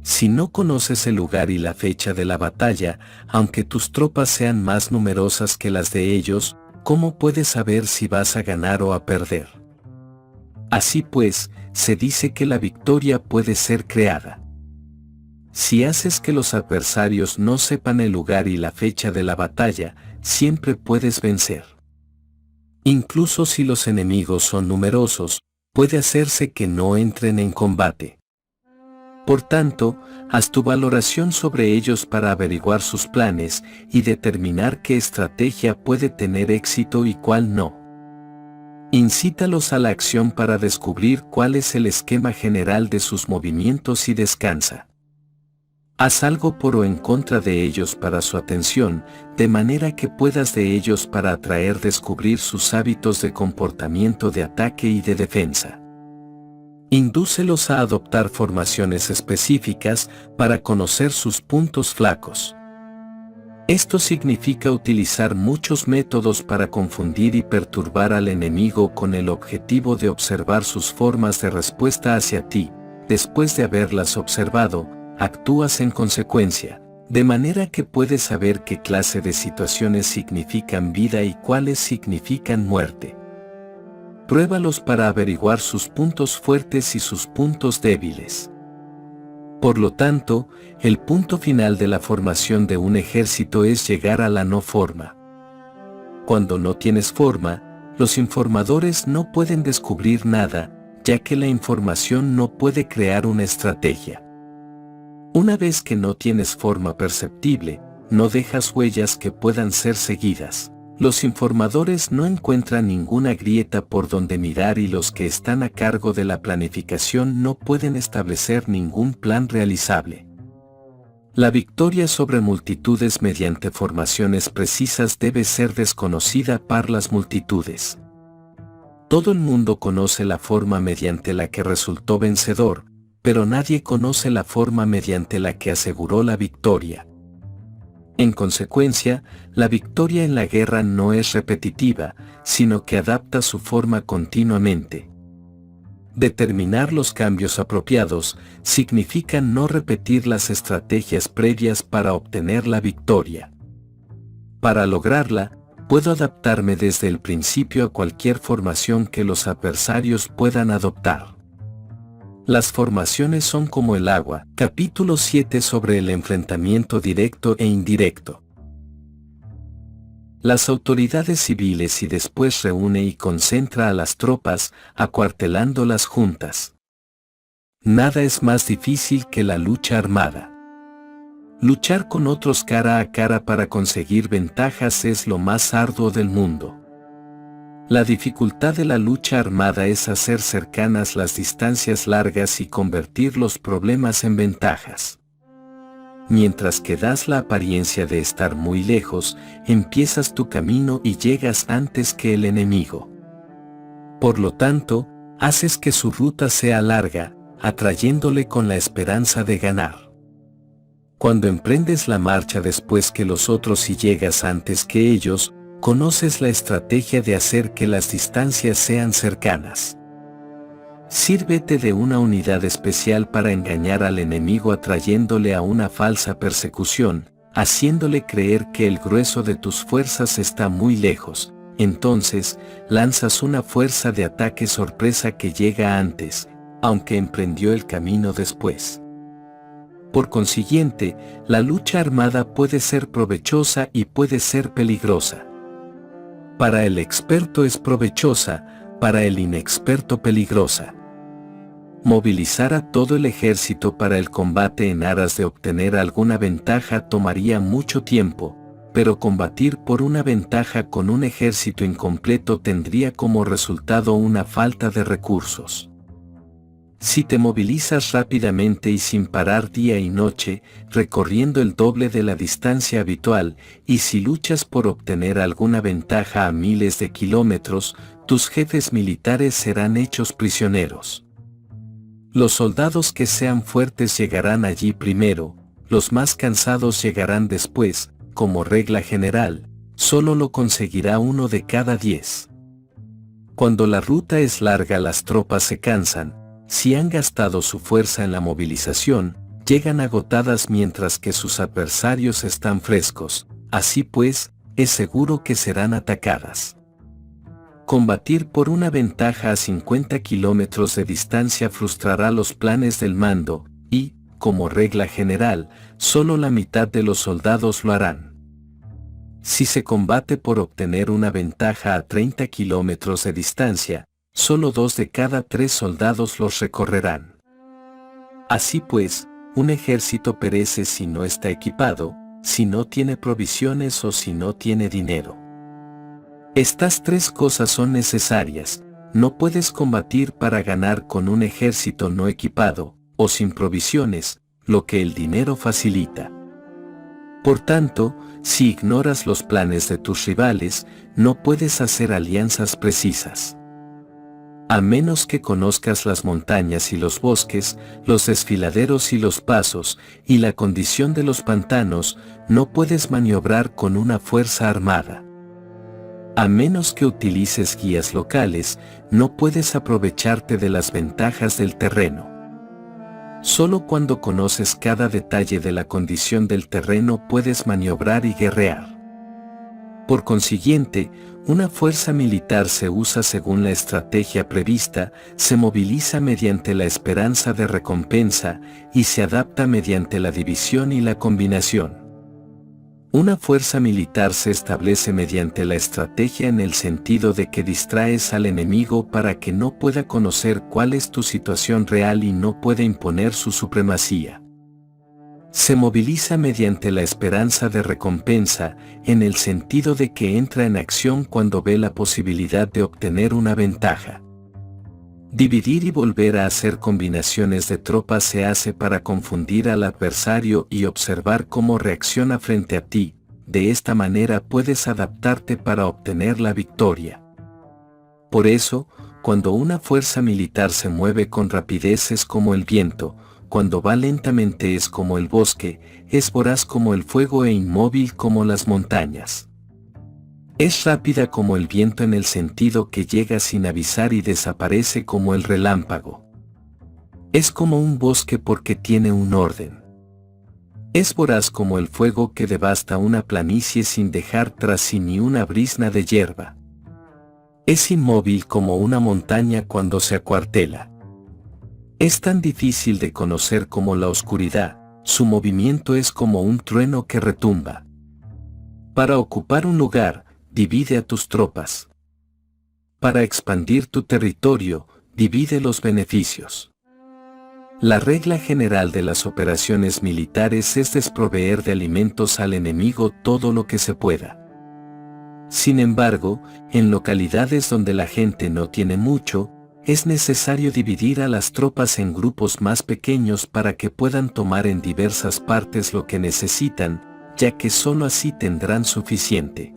Si no conoces el lugar y la fecha de la batalla, aunque tus tropas sean más numerosas que las de ellos, ¿cómo puedes saber si vas a ganar o a perder? Así pues, se dice que la victoria puede ser creada. Si haces que los adversarios no sepan el lugar y la fecha de la batalla, siempre puedes vencer. Incluso si los enemigos son numerosos, puede hacerse que no entren en combate. Por tanto, haz tu valoración sobre ellos para averiguar sus planes y determinar qué estrategia puede tener éxito y cuál no. Incítalos a la acción para descubrir cuál es el esquema general de sus movimientos y descansa. Haz algo por o en contra de ellos para su atención, de manera que puedas de ellos para descubrir sus hábitos de comportamiento de ataque y de defensa. Indúcelos a adoptar formaciones específicas para conocer sus puntos flacos. Esto significa utilizar muchos métodos para confundir y perturbar al enemigo con el objetivo de observar sus formas de respuesta hacia ti. Después de haberlas observado, actúas en consecuencia, de manera que puedes saber qué clase de situaciones significan vida y cuáles significan muerte. Pruébalos para averiguar sus puntos fuertes y sus puntos débiles. Por lo tanto, el punto final de la formación de un ejército es llegar a la no forma. Cuando no tienes forma, los informadores no pueden descubrir nada, ya que la información no puede crear una estrategia. Una vez que no tienes forma perceptible, no dejas huellas que puedan ser seguidas. Los informadores no encuentran ninguna grieta por donde mirar y los que están a cargo de la planificación no pueden establecer ningún plan realizable. La victoria sobre multitudes mediante formaciones precisas debe ser desconocida para las multitudes. Todo el mundo conoce la forma mediante la que resultó vencedor, pero nadie conoce la forma mediante la que aseguró la victoria. En consecuencia, la victoria en la guerra no es repetitiva, sino que adapta su forma continuamente. Determinar los cambios apropiados significa no repetir las estrategias previas para obtener la victoria. Para lograrla, puedo adaptarme desde el principio a cualquier formación que los adversarios puedan adoptar. Las formaciones son como el agua. Capítulo 7 sobre el enfrentamiento directo e indirecto. Las autoridades civiles y después reúne y concentra a las tropas, acuartelándolas juntas. Nada es más difícil que la lucha armada. Luchar con otros cara a cara para conseguir ventajas es lo más arduo del mundo. La dificultad de la lucha armada es hacer cercanas las distancias largas y convertir los problemas en ventajas. Mientras que das la apariencia de estar muy lejos, empiezas tu camino y llegas antes que el enemigo. Por lo tanto, haces que su ruta sea larga, atrayéndole con la esperanza de ganar. Cuando emprendes la marcha después que los otros y llegas antes que ellos, conoces la estrategia de hacer que las distancias sean cercanas. Sírvete de una unidad especial para engañar al enemigo atrayéndole a una falsa persecución, haciéndole creer que el grueso de tus fuerzas está muy lejos. Entonces, lanzas una fuerza de ataque sorpresa que llega antes, aunque emprendió el camino después. Por consiguiente, la lucha armada puede ser provechosa y puede ser peligrosa. Para el experto es provechosa, para el inexperto peligrosa. Movilizar a todo el ejército para el combate en aras de obtener alguna ventaja tomaría mucho tiempo, pero combatir por una ventaja con un ejército incompleto tendría como resultado una falta de recursos. Si te movilizas rápidamente y sin parar día y noche, recorriendo el doble de la distancia habitual, y si luchas por obtener alguna ventaja a miles de kilómetros, tus jefes militares serán hechos prisioneros. Los soldados que sean fuertes llegarán allí primero, los más cansados llegarán después, como regla general, solo lo conseguirá 1 de cada 10. Cuando la ruta es larga las tropas se cansan. Si han gastado su fuerza en la movilización, llegan agotadas mientras que sus adversarios están frescos, así pues, es seguro que serán atacadas. Combatir por una ventaja a 50 kilómetros de distancia frustrará los planes del mando, y, como regla general, solo la mitad de los soldados lo harán. Si se combate por obtener una ventaja a 30 kilómetros de distancia, solo 2 de cada 3 soldados los recorrerán. Así pues, un ejército perece si no está equipado, si no tiene provisiones o si no tiene dinero. Estas 3 cosas son necesarias. No puedes combatir para ganar con un ejército no equipado, o sin provisiones, lo que el dinero facilita. Por tanto, si ignoras los planes de tus rivales, no puedes hacer alianzas precisas. A menos que conozcas las montañas y los bosques, los desfiladeros y los pasos, y la condición de los pantanos, no puedes maniobrar con una fuerza armada. A menos que utilices guías locales, no puedes aprovecharte de las ventajas del terreno. Solo cuando conoces cada detalle de la condición del terreno puedes maniobrar y guerrear. Por consiguiente, una fuerza militar se usa según la estrategia prevista, se moviliza mediante la esperanza de recompensa y se adapta mediante la división y la combinación. Una fuerza militar se establece mediante la estrategia en el sentido de que distraes al enemigo para que no pueda conocer cuál es tu situación real y no pueda imponer su supremacía. Se moviliza mediante la esperanza de recompensa, en el sentido de que entra en acción cuando ve la posibilidad de obtener una ventaja. Dividir y volver a hacer combinaciones de tropas se hace para confundir al adversario y observar cómo reacciona frente a ti. De esta manera puedes adaptarte para obtener la victoria. Por eso, cuando una fuerza militar se mueve con rapidez es como el viento, cuando va lentamente es como el bosque, es voraz como el fuego e inmóvil como las montañas. Es rápida como el viento en el sentido que llega sin avisar y desaparece como el relámpago. Es como un bosque porque tiene un orden. Es voraz como el fuego que devasta una planicie sin dejar tras sí ni una brizna de hierba. Es inmóvil como una montaña cuando se acuartela. Es tan difícil de conocer como la oscuridad, su movimiento es como un trueno que retumba. Para ocupar un lugar, divide a tus tropas. Para expandir tu territorio, divide los beneficios. La regla general de las operaciones militares es desproveer de alimentos al enemigo todo lo que se pueda. Sin embargo, en localidades donde la gente no tiene mucho, es necesario dividir a las tropas en grupos más pequeños para que puedan tomar en diversas partes lo que necesitan, ya que sólo así tendrán suficiente.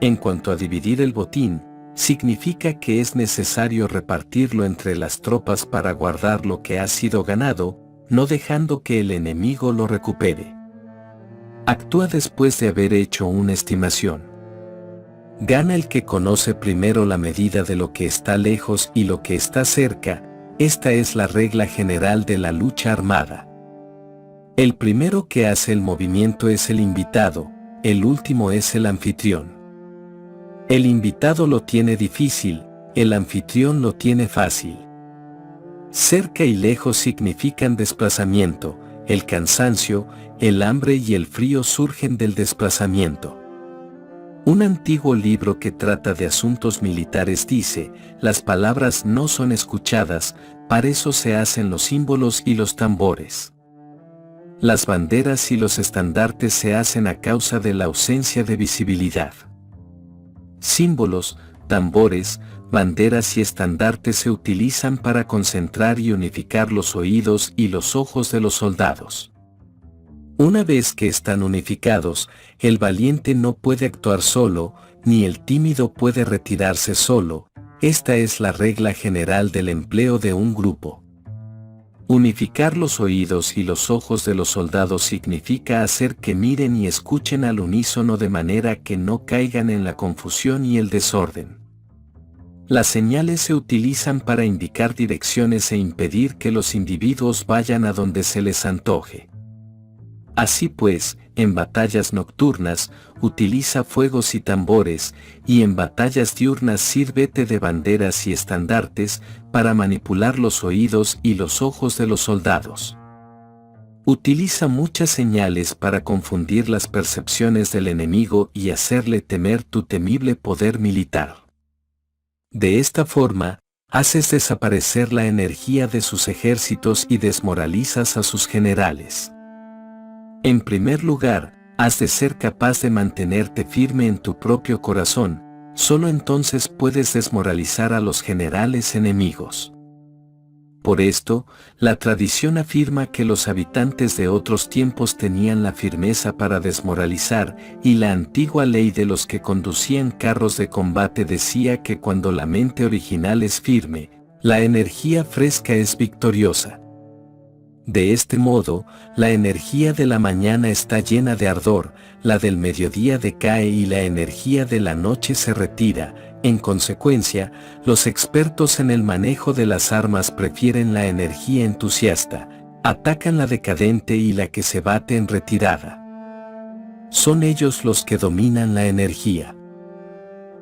En cuanto a dividir el botín, significa que es necesario repartirlo entre las tropas para guardar lo que ha sido ganado, no dejando que el enemigo lo recupere. Actúa después de haber hecho una estimación. Gana el que conoce primero la medida de lo que está lejos y lo que está cerca. Esta es la regla general de la lucha armada. El primero que hace el movimiento es el invitado, el último es el anfitrión. El invitado lo tiene difícil, el anfitrión lo tiene fácil. Cerca y lejos significan desplazamiento, el cansancio, el hambre y el frío surgen del desplazamiento. Un antiguo libro que trata de asuntos militares dice, las palabras no son escuchadas, para eso se hacen los símbolos y los tambores. Las banderas y los estandartes se hacen a causa de la ausencia de visibilidad. Símbolos, tambores, banderas y estandartes se utilizan para concentrar y unificar los oídos y los ojos de los soldados. Una vez que están unificados, el valiente no puede actuar solo, ni el tímido puede retirarse solo. Esta es la regla general del empleo de un grupo. Unificar los oídos y los ojos de los soldados significa hacer que miren y escuchen al unísono de manera que no caigan en la confusión y el desorden. Las señales se utilizan para indicar direcciones e impedir que los individuos vayan a donde se les antoje. Así pues, en batallas nocturnas, utiliza fuegos y tambores, y en batallas diurnas sírvete de banderas y estandartes, para manipular los oídos y los ojos de los soldados. Utiliza muchas señales para confundir las percepciones del enemigo y hacerle temer tu temible poder militar. De esta forma, haces desaparecer la energía de sus ejércitos y desmoralizas a sus generales. En primer lugar, has de ser capaz de mantenerte firme en tu propio corazón, solo entonces puedes desmoralizar a los generales enemigos. Por esto, la tradición afirma que los habitantes de otros tiempos tenían la firmeza para desmoralizar, y la antigua ley de los que conducían carros de combate decía que cuando la mente original es firme, la energía fresca es victoriosa. De este modo, la energía de la mañana está llena de ardor, la del mediodía decae y la energía de la noche se retira. En consecuencia, los expertos en el manejo de las armas prefieren la energía entusiasta, atacan la decadente y la que se bate en retirada. Son ellos los que dominan la energía.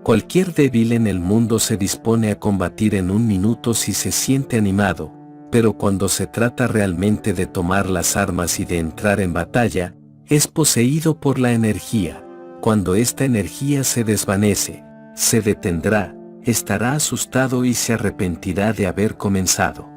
Cualquier débil en el mundo se dispone a combatir en un minuto si se siente animado, pero cuando se trata realmente de tomar las armas y de entrar en batalla, es poseído por la energía. Cuando esta energía se desvanece, se detendrá, estará asustado y se arrepentirá de haber comenzado.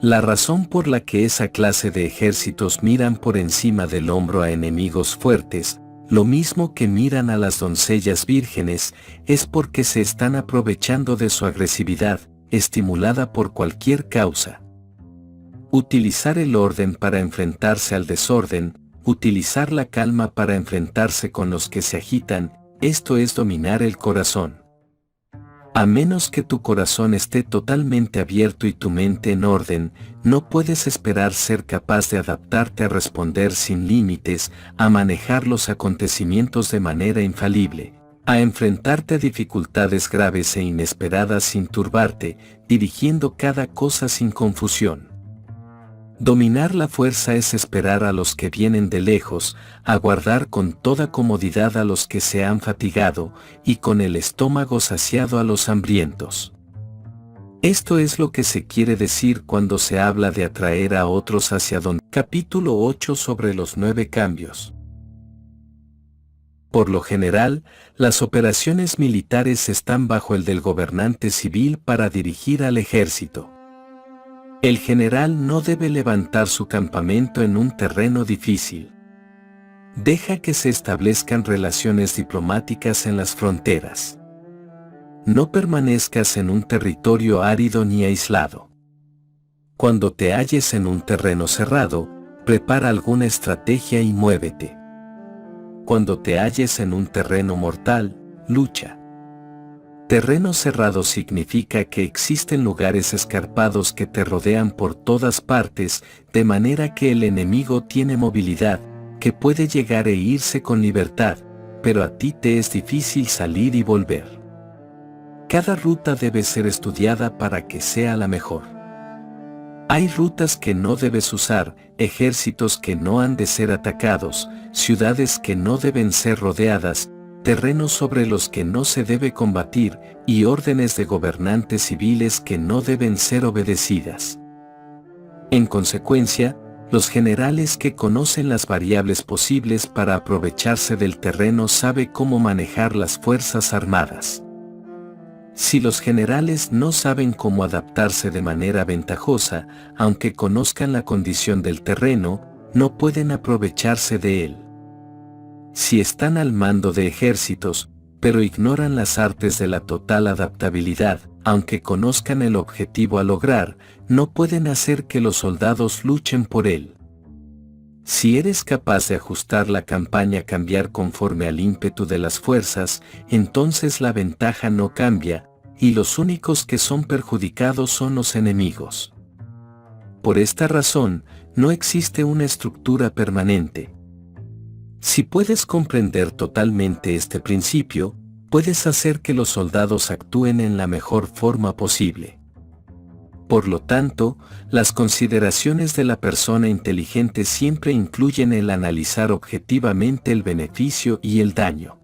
La razón por la que esa clase de ejércitos miran por encima del hombro a enemigos fuertes, lo mismo que miran a las doncellas vírgenes, es porque se están aprovechando de su agresividad, estimulada por cualquier causa. Utilizar el orden para enfrentarse al desorden, utilizar la calma para enfrentarse con los que se agitan, esto es dominar el corazón. A menos que tu corazón esté totalmente abierto y tu mente en orden, no puedes esperar ser capaz de adaptarte a responder sin límites, a manejar los acontecimientos de manera infalible, a enfrentarte a dificultades graves e inesperadas sin turbarte, dirigiendo cada cosa sin confusión. Dominar la fuerza es esperar a los que vienen de lejos, aguardar con toda comodidad a los que se han fatigado, y con el estómago saciado a los hambrientos. Esto es lo que se quiere decir cuando se habla de atraer a otros hacia donde. Capítulo 8 sobre los 9 cambios. Por lo general, las operaciones militares están bajo el del gobernante civil para dirigir al ejército. El general no debe levantar su campamento en un terreno difícil. Deja que se establezcan relaciones diplomáticas en las fronteras. No permanezcas en un territorio árido ni aislado. Cuando te halles en un terreno cerrado, prepara alguna estrategia y muévete. Cuando te halles en un terreno mortal, lucha. Terreno cerrado significa que existen lugares escarpados que te rodean por todas partes, de manera que el enemigo tiene movilidad, que puede llegar e irse con libertad, pero a ti te es difícil salir y volver. Cada ruta debe ser estudiada para que sea la mejor. Hay rutas que no debes usar, ejércitos que no han de ser atacados, ciudades que no deben ser rodeadas, terrenos sobre los que no se debe combatir, y órdenes de gobernantes civiles que no deben ser obedecidas. En consecuencia, los generales que conocen las variables posibles para aprovecharse del terreno saben cómo manejar las fuerzas armadas. Si los generales no saben cómo adaptarse de manera ventajosa, aunque conozcan la condición del terreno, no pueden aprovecharse de él. Si están al mando de ejércitos, pero ignoran las artes de la total adaptabilidad, aunque conozcan el objetivo a lograr, no pueden hacer que los soldados luchen por él. Si eres capaz de ajustar la campaña a cambiar conforme al ímpetu de las fuerzas, entonces la ventaja no cambia, y los únicos que son perjudicados son los enemigos. Por esta razón, no existe una estructura permanente. Si puedes comprender totalmente este principio, puedes hacer que los soldados actúen en la mejor forma posible. Por lo tanto, las consideraciones de la persona inteligente siempre incluyen el analizar objetivamente el beneficio y el daño.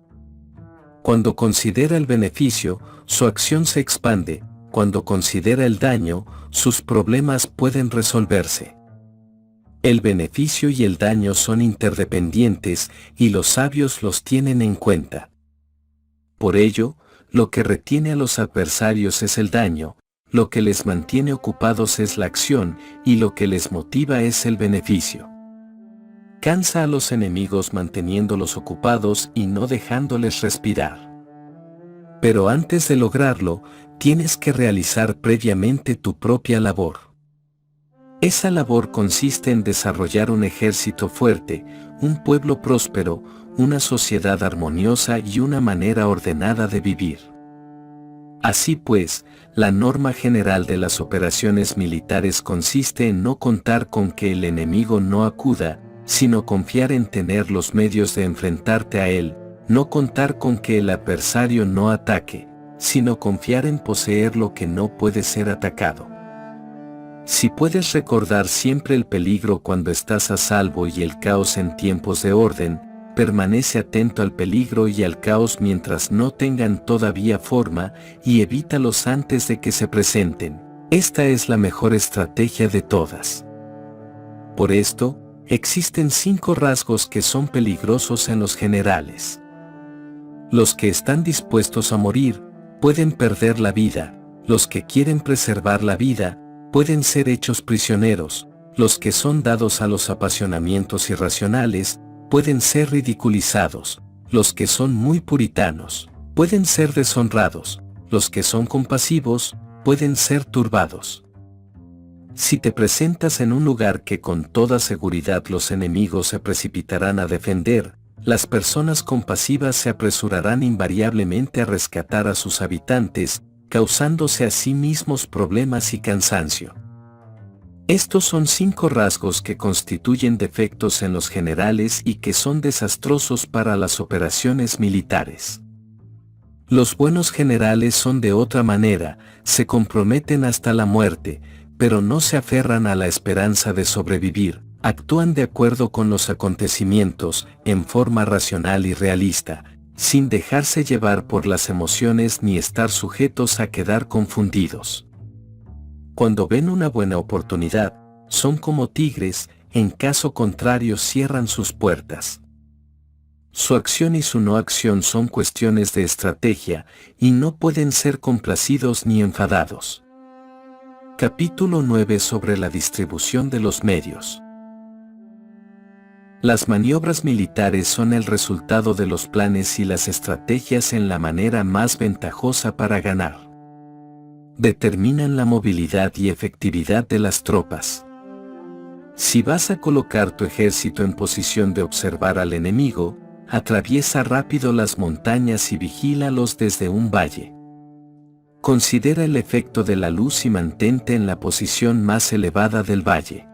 Cuando considera el beneficio, su acción se expande; cuando considera el daño, sus problemas pueden resolverse. El beneficio y el daño son interdependientes y los sabios los tienen en cuenta. Por ello, lo que retiene a los adversarios es el daño, lo que les mantiene ocupados es la acción y lo que les motiva es el beneficio. Cansa a los enemigos manteniéndolos ocupados y no dejándoles respirar. Pero antes de lograrlo, tienes que realizar previamente tu propia labor. Esa labor consiste en desarrollar un ejército fuerte, un pueblo próspero, una sociedad armoniosa y una manera ordenada de vivir. Así pues, la norma general de las operaciones militares consiste en no contar con que el enemigo no acuda, sino confiar en tener los medios de enfrentarte a él, no contar con que el adversario no ataque, sino confiar en poseer lo que no puede ser atacado. Si puedes recordar siempre el peligro cuando estás a salvo y el caos en tiempos de orden, permanece atento al peligro y al caos mientras no tengan todavía forma y evítalos antes de que se presenten. Esta es la mejor estrategia de todas. Por esto, existen 5 rasgos que son peligrosos en los generales. Los que están dispuestos a morir, pueden perder la vida. Los que quieren preservar la vida, pueden ser hechos prisioneros. Los que son dados a los apasionamientos irracionales, pueden ser ridiculizados. Los que son muy puritanos, pueden ser deshonrados. Los que son compasivos, pueden ser turbados. Si te presentas en un lugar que con toda seguridad los enemigos se precipitarán a defender, las personas compasivas se apresurarán invariablemente a rescatar a sus habitantes, causándose a sí mismos problemas y cansancio. Estos son 5 rasgos que constituyen defectos en los generales y que son desastrosos para las operaciones militares. Los buenos generales son de otra manera, se comprometen hasta la muerte, pero no se aferran a la esperanza de sobrevivir, actúan de acuerdo con los acontecimientos, en forma racional y realista, sin dejarse llevar por las emociones ni estar sujetos a quedar confundidos. Cuando ven una buena oportunidad, son como tigres, en caso contrario cierran sus puertas. Su acción y su no acción son cuestiones de estrategia, y no pueden ser complacidos ni enfadados. Capítulo 9 sobre la distribución de los medios. Las maniobras militares son el resultado de los planes y las estrategias en la manera más ventajosa para ganar. Determinan la movilidad y efectividad de las tropas. Si vas a colocar tu ejército en posición de observar al enemigo, atraviesa rápido las montañas y vigílalos desde un valle. Considera el efecto de la luz y mantente en la posición más elevada del valle.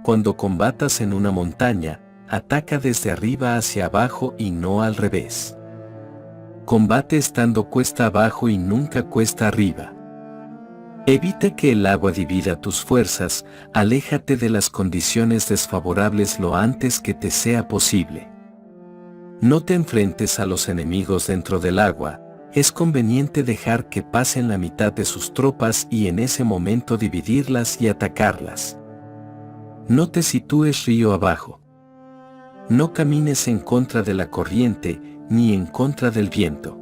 Cuando combatas en una montaña, ataca desde arriba hacia abajo y no al revés. Combate estando cuesta abajo y nunca cuesta arriba. Evita que el agua divida tus fuerzas, aléjate de las condiciones desfavorables lo antes que te sea posible. No te enfrentes a los enemigos dentro del agua, es conveniente dejar que pasen la mitad de sus tropas y en ese momento dividirlas y atacarlas. No te sitúes río abajo. No camines en contra de la corriente, ni en contra del viento.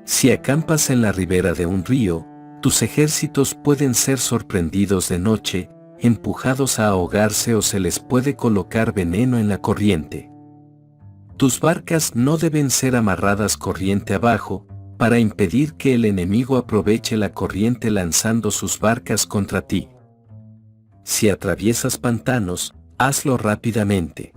Si acampas en la ribera de un río, tus ejércitos pueden ser sorprendidos de noche, empujados a ahogarse o se les puede colocar veneno en la corriente. Tus barcas no deben ser amarradas corriente abajo, para impedir que el enemigo aproveche la corriente lanzando sus barcas contra ti. Si atraviesas pantanos, hazlo rápidamente.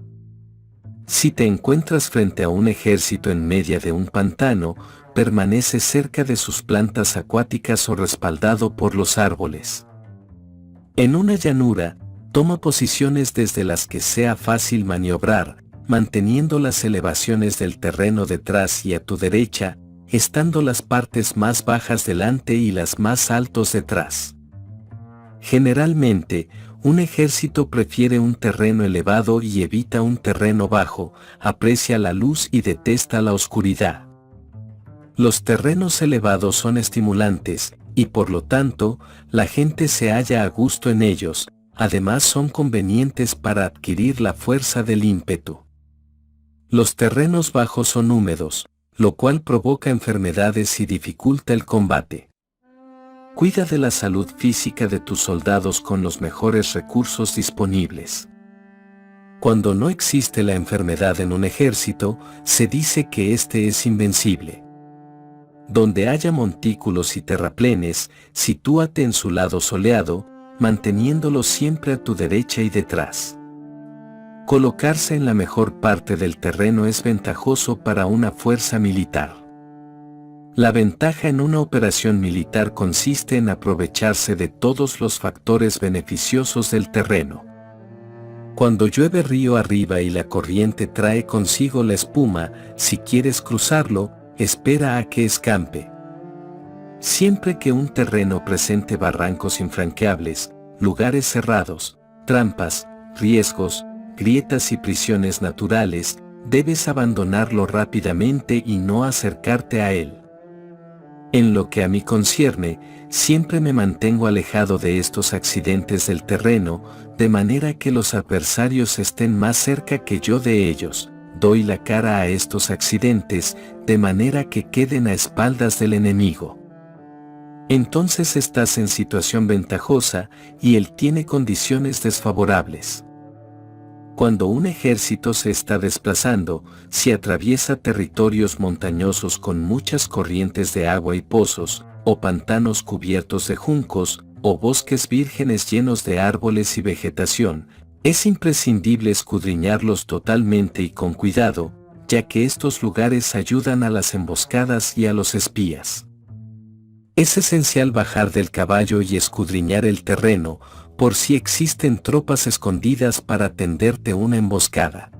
Si te encuentras frente a un ejército en medio de un pantano, permanece cerca de sus plantas acuáticas o respaldado por los árboles. En una llanura, toma posiciones desde las que sea fácil maniobrar, manteniendo las elevaciones del terreno detrás y a tu derecha, estando las partes más bajas delante y las más altos detrás. Generalmente, un ejército prefiere un terreno elevado y evita un terreno bajo, aprecia la luz y detesta la oscuridad. Los terrenos elevados son estimulantes, y por lo tanto, la gente se halla a gusto en ellos, además son convenientes para adquirir la fuerza del ímpetu. Los terrenos bajos son húmedos, lo cual provoca enfermedades y dificulta el combate. Cuida de la salud física de tus soldados con los mejores recursos disponibles. Cuando no existe la enfermedad en un ejército, se dice que éste es invencible. Donde haya montículos y terraplenes, sitúate en su lado soleado, manteniéndolos siempre a tu derecha y detrás. Colocarse en la mejor parte del terreno es ventajoso para una fuerza militar. La ventaja en una operación militar consiste en aprovecharse de todos los factores beneficiosos del terreno. Cuando llueve río arriba y la corriente trae consigo la espuma, si quieres cruzarlo, espera a que escampe. Siempre que un terreno presente barrancos infranqueables, lugares cerrados, trampas, riesgos, grietas y prisiones naturales, debes abandonarlo rápidamente y no acercarte a él. En lo que a mí concierne, siempre me mantengo alejado de estos accidentes del terreno, de manera que los adversarios estén más cerca que yo de ellos. Doy la cara a estos accidentes, de manera que queden a espaldas del enemigo. Entonces estás en situación ventajosa y él tiene condiciones desfavorables. Cuando un ejército se está desplazando, si atraviesa territorios montañosos con muchas corrientes de agua y pozos, o pantanos cubiertos de juncos, o bosques vírgenes llenos de árboles y vegetación, es imprescindible escudriñarlos totalmente y con cuidado, ya que estos lugares ayudan a las emboscadas y a los espías. Es esencial bajar del caballo y escudriñar el terreno, por si existen tropas escondidas para tenderte una emboscada.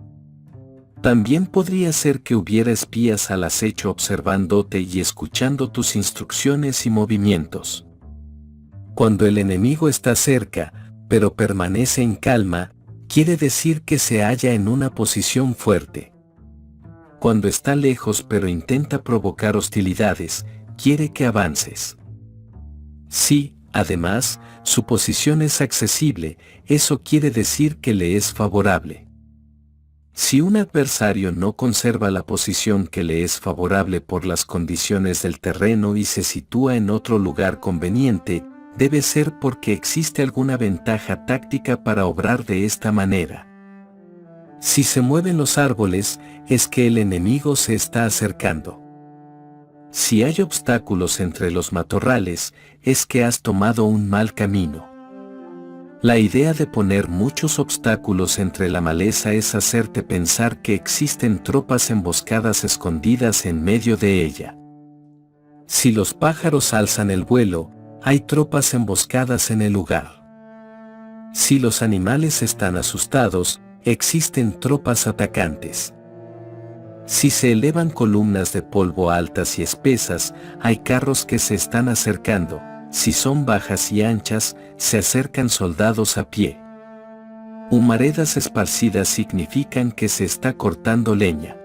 También podría ser que hubiera espías al acecho observándote y escuchando tus instrucciones y movimientos. Cuando el enemigo está cerca, pero permanece en calma, quiere decir que se halla en una posición fuerte. Cuando está lejos pero intenta provocar hostilidades, quiere que avances. Si, además, su posición es accesible, eso quiere decir que le es favorable. Si un adversario no conserva la posición que le es favorable por las condiciones del terreno y se sitúa en otro lugar conveniente, debe ser porque existe alguna ventaja táctica para obrar de esta manera. Si se mueven los árboles, es que el enemigo se está acercando. Si hay obstáculos entre los matorrales, es que has tomado un mal camino. La idea de poner muchos obstáculos entre la maleza es hacerte pensar que existen tropas emboscadas escondidas en medio de ella. Si los pájaros alzan el vuelo, hay tropas emboscadas en el lugar. Si los animales están asustados, existen tropas atacantes. Si se elevan columnas de polvo altas y espesas, hay carros que se están acercando. Si son bajas y anchas, se acercan soldados a pie. Humaredas esparcidas significan que se está cortando leña.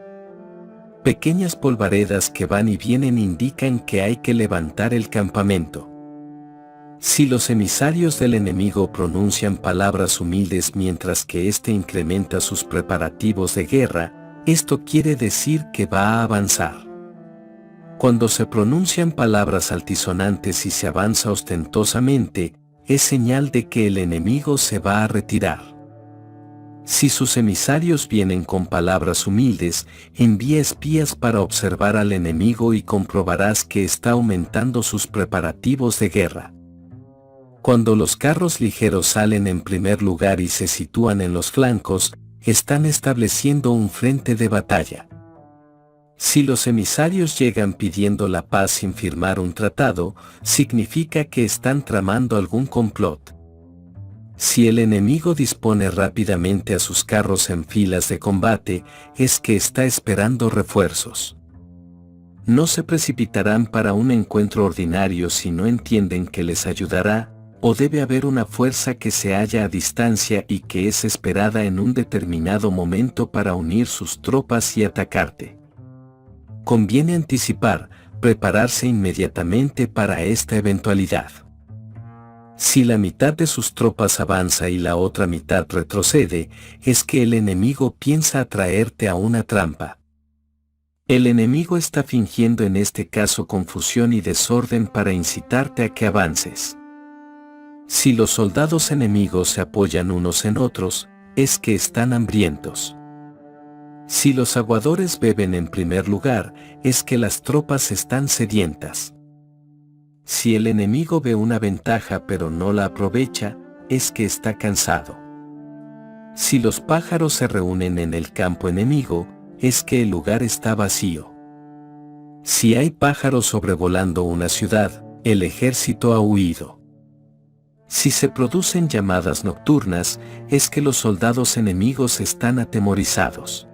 Pequeñas polvaredas que van y vienen indican que hay que levantar el campamento. Si los emisarios del enemigo pronuncian palabras humildes mientras que éste incrementa sus preparativos de guerra, esto quiere decir que va a avanzar. Cuando se pronuncian palabras altisonantes y se avanza ostentosamente, es señal de que el enemigo se va a retirar. Si sus emisarios vienen con palabras humildes, envía espías para observar al enemigo y comprobarás que está aumentando sus preparativos de guerra. Cuando los carros ligeros salen en primer lugar y se sitúan en los flancos, están estableciendo un frente de batalla. Si los emisarios llegan pidiendo la paz sin firmar un tratado, significa que están tramando algún complot. Si el enemigo dispone rápidamente a sus carros en filas de combate, es que está esperando refuerzos. No se precipitarán para un encuentro ordinario si no entienden que les ayudará, o debe haber una fuerza que se halla a distancia y que es esperada en un determinado momento para unir sus tropas y atacarte. Conviene anticipar, prepararse inmediatamente para esta eventualidad. Si la mitad de sus tropas avanza y la otra mitad retrocede, es que el enemigo piensa atraerte a una trampa. El enemigo está fingiendo en este caso confusión y desorden para incitarte a que avances. Si los soldados enemigos se apoyan unos en otros, es que están hambrientos. Si los aguadores beben en primer lugar, es que las tropas están sedientas. Si el enemigo ve una ventaja pero no la aprovecha, es que está cansado. Si los pájaros se reúnen en el campo enemigo, es que el lugar está vacío. Si hay pájaros sobrevolando una ciudad, el ejército ha huido. Si se producen llamadas nocturnas, es que los soldados enemigos están atemorizados.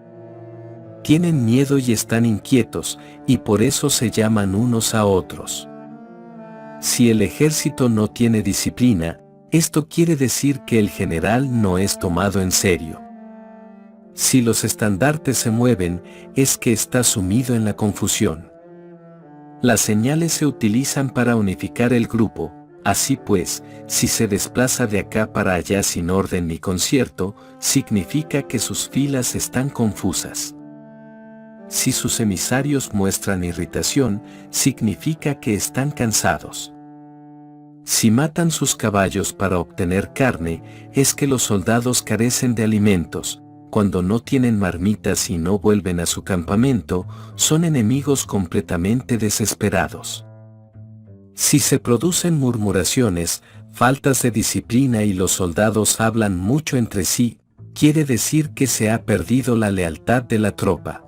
Tienen miedo y están inquietos, y por eso se llaman unos a otros. Si el ejército no tiene disciplina, esto quiere decir que el general no es tomado en serio. Si los estandartes se mueven, es que está sumido en la confusión. Las señales se utilizan para unificar el grupo. Así pues, si se desplaza de acá para allá sin orden ni concierto, significa que sus filas están confusas. Si sus emisarios muestran irritación, significa que están cansados. Si matan sus caballos para obtener carne, es que los soldados carecen de alimentos. Cuando no tienen marmitas y no vuelven a su campamento, son enemigos completamente desesperados. Si se producen murmuraciones, faltas de disciplina y los soldados hablan mucho entre sí, quiere decir que se ha perdido la lealtad de la tropa.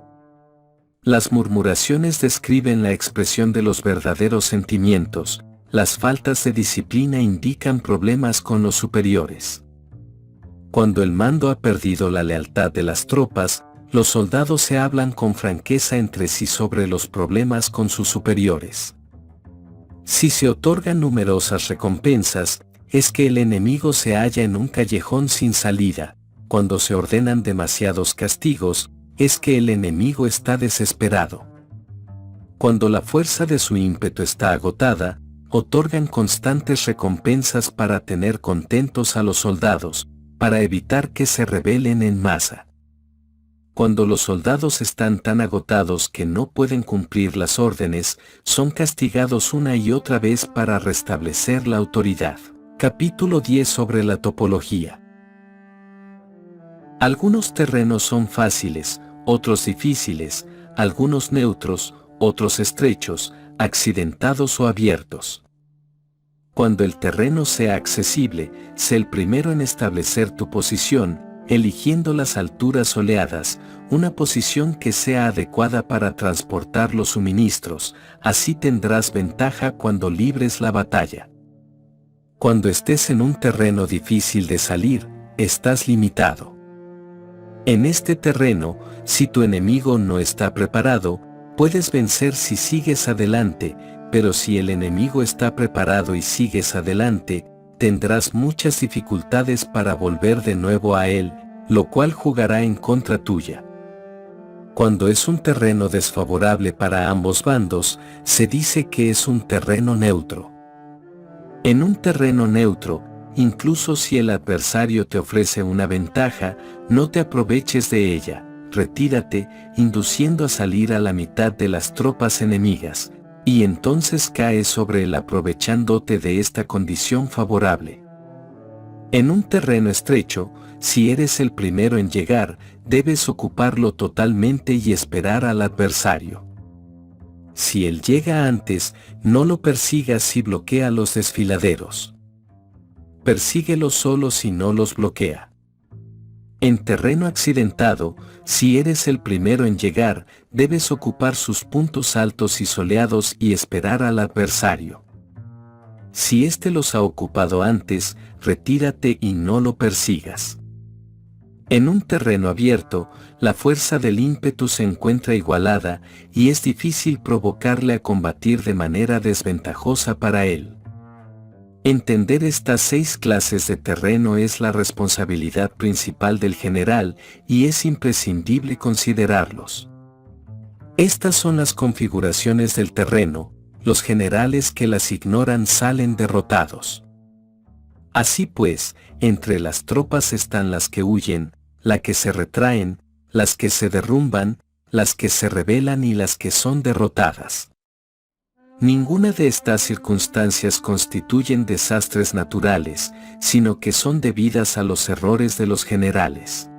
Las murmuraciones describen la expresión de los verdaderos sentimientos, las faltas de disciplina indican problemas con los superiores. Cuando el mando ha perdido la lealtad de las tropas, los soldados se hablan con franqueza entre sí sobre los problemas con sus superiores. Si se otorgan numerosas recompensas, es que el enemigo se halla en un callejón sin salida. Cuando se ordenan demasiados castigos, es que el enemigo está desesperado. Cuando la fuerza de su ímpetu está agotada, otorgan constantes recompensas para tener contentos a los soldados, para evitar que se rebelen en masa. Cuando los soldados están tan agotados que no pueden cumplir las órdenes, son castigados una y otra vez para restablecer la autoridad. Capítulo 10 sobre la topología. Algunos terrenos son fáciles, otros difíciles, algunos neutros, otros estrechos, accidentados o abiertos. Cuando el terreno sea accesible, sé el primero en establecer tu posición, eligiendo las alturas soleadas, una posición que sea adecuada para transportar los suministros, así tendrás ventaja cuando libres la batalla. Cuando estés en un terreno difícil de salir, estás limitado. En este terreno, si tu enemigo no está preparado, puedes vencer si sigues adelante, pero si el enemigo está preparado y sigues adelante, tendrás muchas dificultades para volver de nuevo a él, lo cual jugará en contra tuya. Cuando es un terreno desfavorable para ambos bandos, se dice que es un terreno neutro. En un terreno neutro, incluso si el adversario te ofrece una ventaja, no te aproveches de ella, retírate, induciendo a salir a la mitad de las tropas enemigas, y entonces caes sobre él aprovechándote de esta condición favorable. En un terreno estrecho, si eres el primero en llegar, debes ocuparlo totalmente y esperar al adversario. Si él llega antes, no lo persigas y bloquea los desfiladeros. Persíguelo solo si no los bloquea. En terreno accidentado, si eres el primero en llegar, debes ocupar sus puntos altos y soleados y esperar al adversario. Si éste los ha ocupado antes, retírate y no lo persigas. En un terreno abierto, la fuerza del ímpetu se encuentra igualada y es difícil provocarle a combatir de manera desventajosa para él. Entender estas 6 clases de terreno es la responsabilidad principal del general y es imprescindible considerarlos. Estas son las configuraciones del terreno, los generales que las ignoran salen derrotados. Así pues, entre las tropas están las que huyen, las que se retraen, las que se derrumban, las que se rebelan y las que son derrotadas. Ninguna de estas circunstancias constituyen desastres naturales, sino que son debidas a los errores de los generales.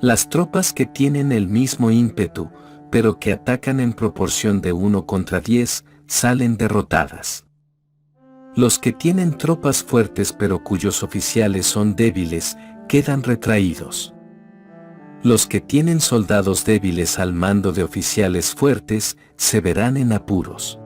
Las tropas que tienen el mismo ímpetu, pero que atacan en proporción de 1 contra 10, salen derrotadas. Los que tienen tropas fuertes pero cuyos oficiales son débiles, quedan retraídos. Los que tienen soldados débiles al mando de oficiales fuertes, se verán en apuros.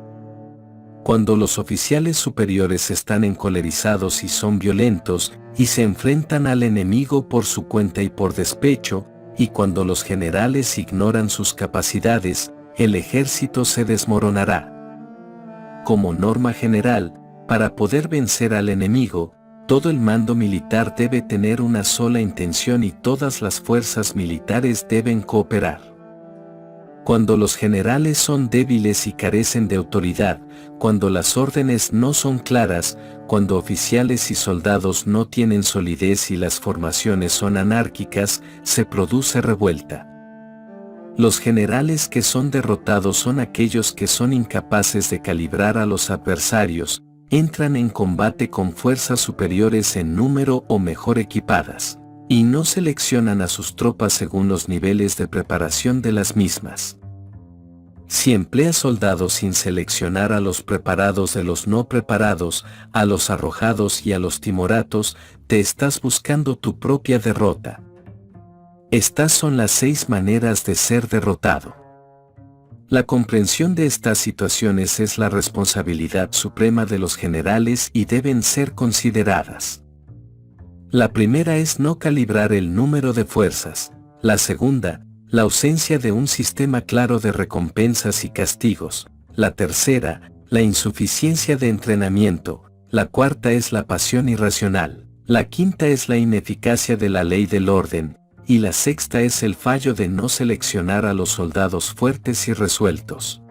Cuando los oficiales superiores están encolerizados y son violentos, y se enfrentan al enemigo por su cuenta y por despecho, y cuando los generales ignoran sus capacidades, el ejército se desmoronará. Como norma general, para poder vencer al enemigo, todo el mando militar debe tener una sola intención y todas las fuerzas militares deben cooperar. Cuando los generales son débiles y carecen de autoridad, cuando las órdenes no son claras, cuando oficiales y soldados no tienen solidez y las formaciones son anárquicas, se produce revuelta. Los generales que son derrotados son aquellos que son incapaces de calibrar a los adversarios, entran en combate con fuerzas superiores en número o mejor equipadas, y no seleccionan a sus tropas según los niveles de preparación de las mismas. Si empleas soldados sin seleccionar a los preparados de los no preparados, a los arrojados y a los timoratos, te estás buscando tu propia derrota. Estas son las 6 maneras de ser derrotado. La comprensión de estas situaciones es la responsabilidad suprema de los generales y deben ser consideradas. La primera es no calibrar el número de fuerzas, la segunda, la ausencia de un sistema claro de recompensas y castigos, la tercera, la insuficiencia de entrenamiento, la cuarta es la pasión irracional, la quinta es la ineficacia de la ley del orden, y la sexta es el fallo de no seleccionar a los soldados fuertes y resueltos.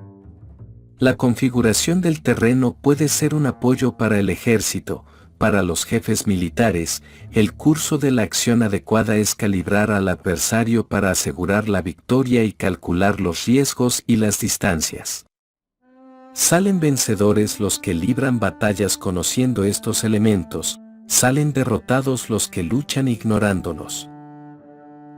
La configuración del terreno puede ser un apoyo para el ejército. Para los jefes militares, el curso de la acción adecuada es calibrar al adversario para asegurar la victoria y calcular los riesgos y las distancias. Salen vencedores los que libran batallas conociendo estos elementos, salen derrotados los que luchan ignorándolos.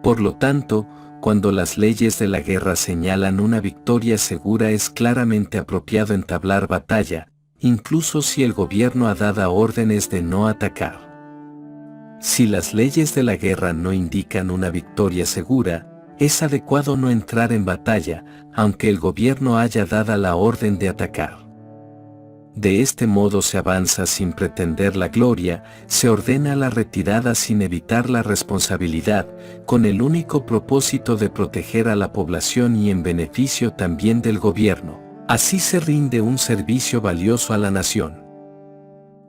Por lo tanto, cuando las leyes de la guerra señalan una victoria segura es claramente apropiado entablar batalla, incluso si el gobierno ha dado órdenes de no atacar. Si las leyes de la guerra no indican una victoria segura, es adecuado no entrar en batalla, aunque el gobierno haya dado la orden de atacar. De este modo se avanza sin pretender la gloria, se ordena la retirada sin evitar la responsabilidad, con el único propósito de proteger a la población y en beneficio también del gobierno. Así se rinde un servicio valioso a la nación.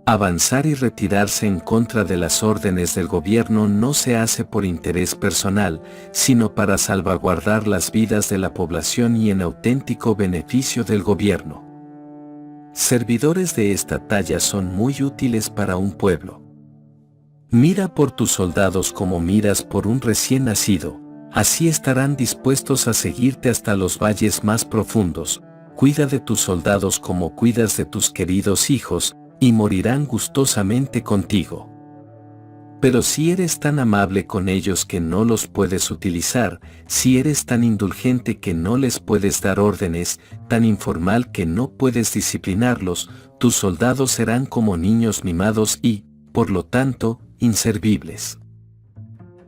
Avanzar y retirarse en contra de las órdenes del gobierno no se hace por interés personal, sino para salvaguardar las vidas de la población y en auténtico beneficio del gobierno. Servidores de esta talla son muy útiles para un pueblo. Mira por tus soldados como miras por un recién nacido, así estarán dispuestos a seguirte hasta los valles más profundos. Cuida de tus soldados como cuidas de tus queridos hijos, y morirán gustosamente contigo. Pero si eres tan amable con ellos que no los puedes utilizar, si eres tan indulgente que no les puedes dar órdenes, tan informal que no puedes disciplinarlos, tus soldados serán como niños mimados y, por lo tanto, inservibles.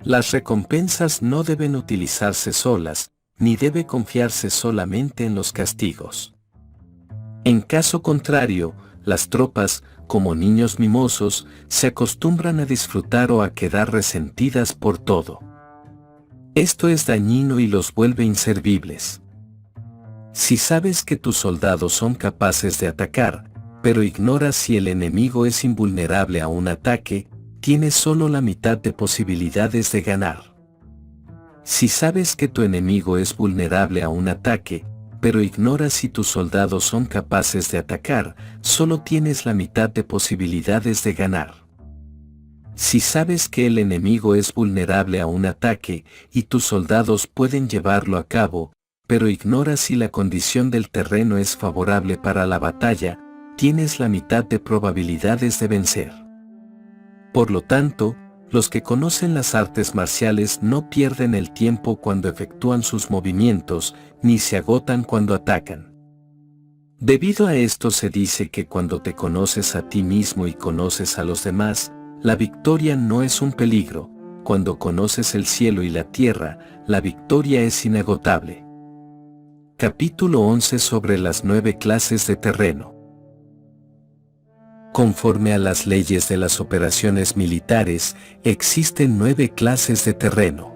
Las recompensas no deben utilizarse solas, ni debe confiarse solamente en los castigos. En caso contrario, las tropas, como niños mimosos, se acostumbran a disfrutar o a quedar resentidas por todo. Esto es dañino y los vuelve inservibles. Si sabes que tus soldados son capaces de atacar, pero ignoras si el enemigo es invulnerable a un ataque, tienes solo la mitad de posibilidades de ganar. Si sabes que tu enemigo es vulnerable a un ataque, pero ignoras si tus soldados son capaces de atacar, solo tienes la mitad de posibilidades de ganar. Si sabes que el enemigo es vulnerable a un ataque y tus soldados pueden llevarlo a cabo, pero ignoras si la condición del terreno es favorable para la batalla, tienes la mitad de probabilidades de vencer. Por lo tanto, los que conocen las artes marciales no pierden el tiempo cuando efectúan sus movimientos, ni se agotan cuando atacan. Debido a esto se dice que cuando te conoces a ti mismo y conoces a los demás, la victoria no es un peligro. Cuando conoces el cielo y la tierra, la victoria es inagotable. Capítulo 11 sobre las 9 clases de terreno. Conforme a las leyes de las operaciones militares, existen 9 clases de terreno.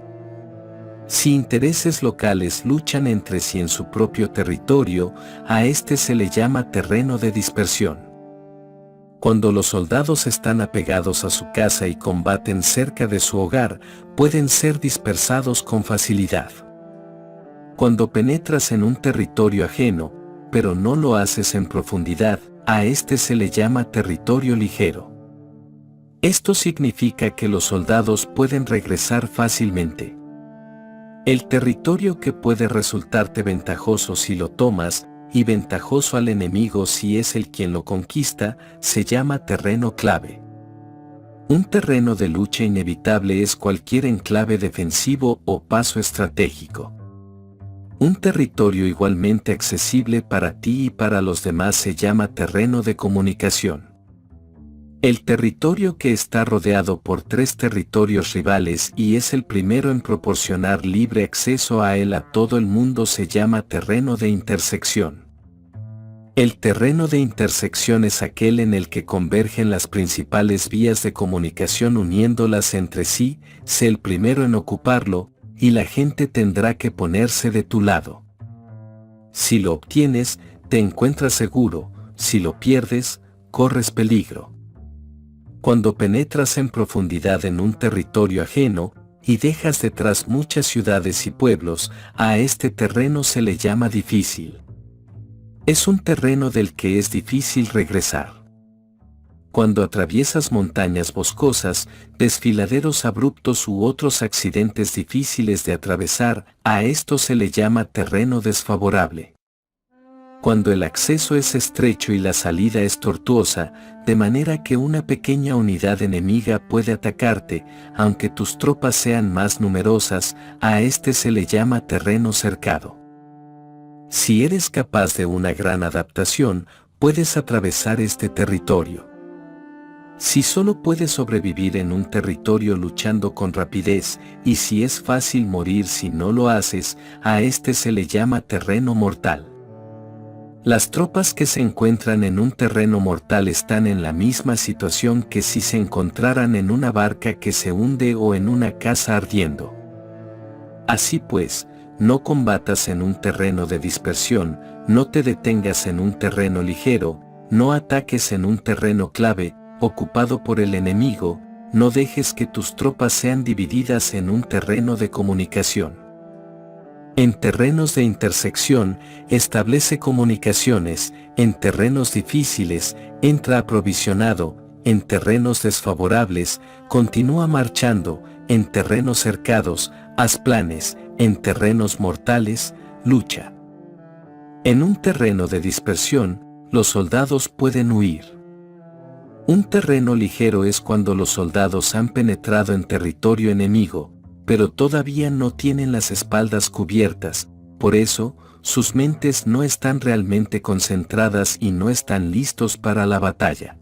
Si intereses locales luchan entre sí en su propio territorio, a este se le llama terreno de dispersión. Cuando los soldados están apegados a su casa y combaten cerca de su hogar, pueden ser dispersados con facilidad. Cuando penetras en un territorio ajeno, pero no lo haces en profundidad, a este se le llama territorio ligero. Esto significa que los soldados pueden regresar fácilmente. El territorio que puede resultarte ventajoso si lo tomas, y ventajoso al enemigo si es el quien lo conquista, se llama terreno clave. Un terreno de lucha inevitable es cualquier enclave defensivo o paso estratégico. Un territorio igualmente accesible para ti y para los demás se llama terreno de comunicación. El territorio que está rodeado por 3 territorios rivales y es el primero en proporcionar libre acceso a él a todo el mundo se llama terreno de intersección. El terreno de intersección es aquel en el que convergen las principales vías de comunicación uniéndolas entre sí, sé el primero en ocuparlo, y la gente tendrá que ponerse de tu lado. Si lo obtienes, te encuentras seguro, si lo pierdes, corres peligro. Cuando penetras en profundidad en un territorio ajeno, y dejas detrás muchas ciudades y pueblos, a este terreno se le llama difícil. Es un terreno del que es difícil regresar. Cuando atraviesas montañas boscosas, desfiladeros abruptos u otros accidentes difíciles de atravesar, a esto se le llama terreno desfavorable. Cuando el acceso es estrecho y la salida es tortuosa, de manera que una pequeña unidad enemiga puede atacarte, aunque tus tropas sean más numerosas, a este se le llama terreno cercado. Si eres capaz de una gran adaptación, puedes atravesar este territorio. Si solo puedes sobrevivir en un territorio luchando con rapidez, y si es fácil morir si no lo haces, a este se le llama terreno mortal. Las tropas que se encuentran en un terreno mortal están en la misma situación que si se encontraran en una barca que se hunde o en una casa ardiendo. Así pues, no combatas en un terreno de dispersión, no te detengas en un terreno ligero, no ataques en un terreno clave, ocupado por el enemigo, no dejes que tus tropas sean divididas en un terreno de comunicación. En terrenos de intersección, establece comunicaciones, en terrenos difíciles, entra aprovisionado, en terrenos desfavorables, continúa marchando, en terrenos cercados, haz planes, en terrenos mortales, lucha. En un terreno de dispersión, los soldados pueden huir. Un terreno ligero es cuando los soldados han penetrado en territorio enemigo, pero todavía no tienen las espaldas cubiertas, por eso, sus mentes no están realmente concentradas y no están listos para la batalla.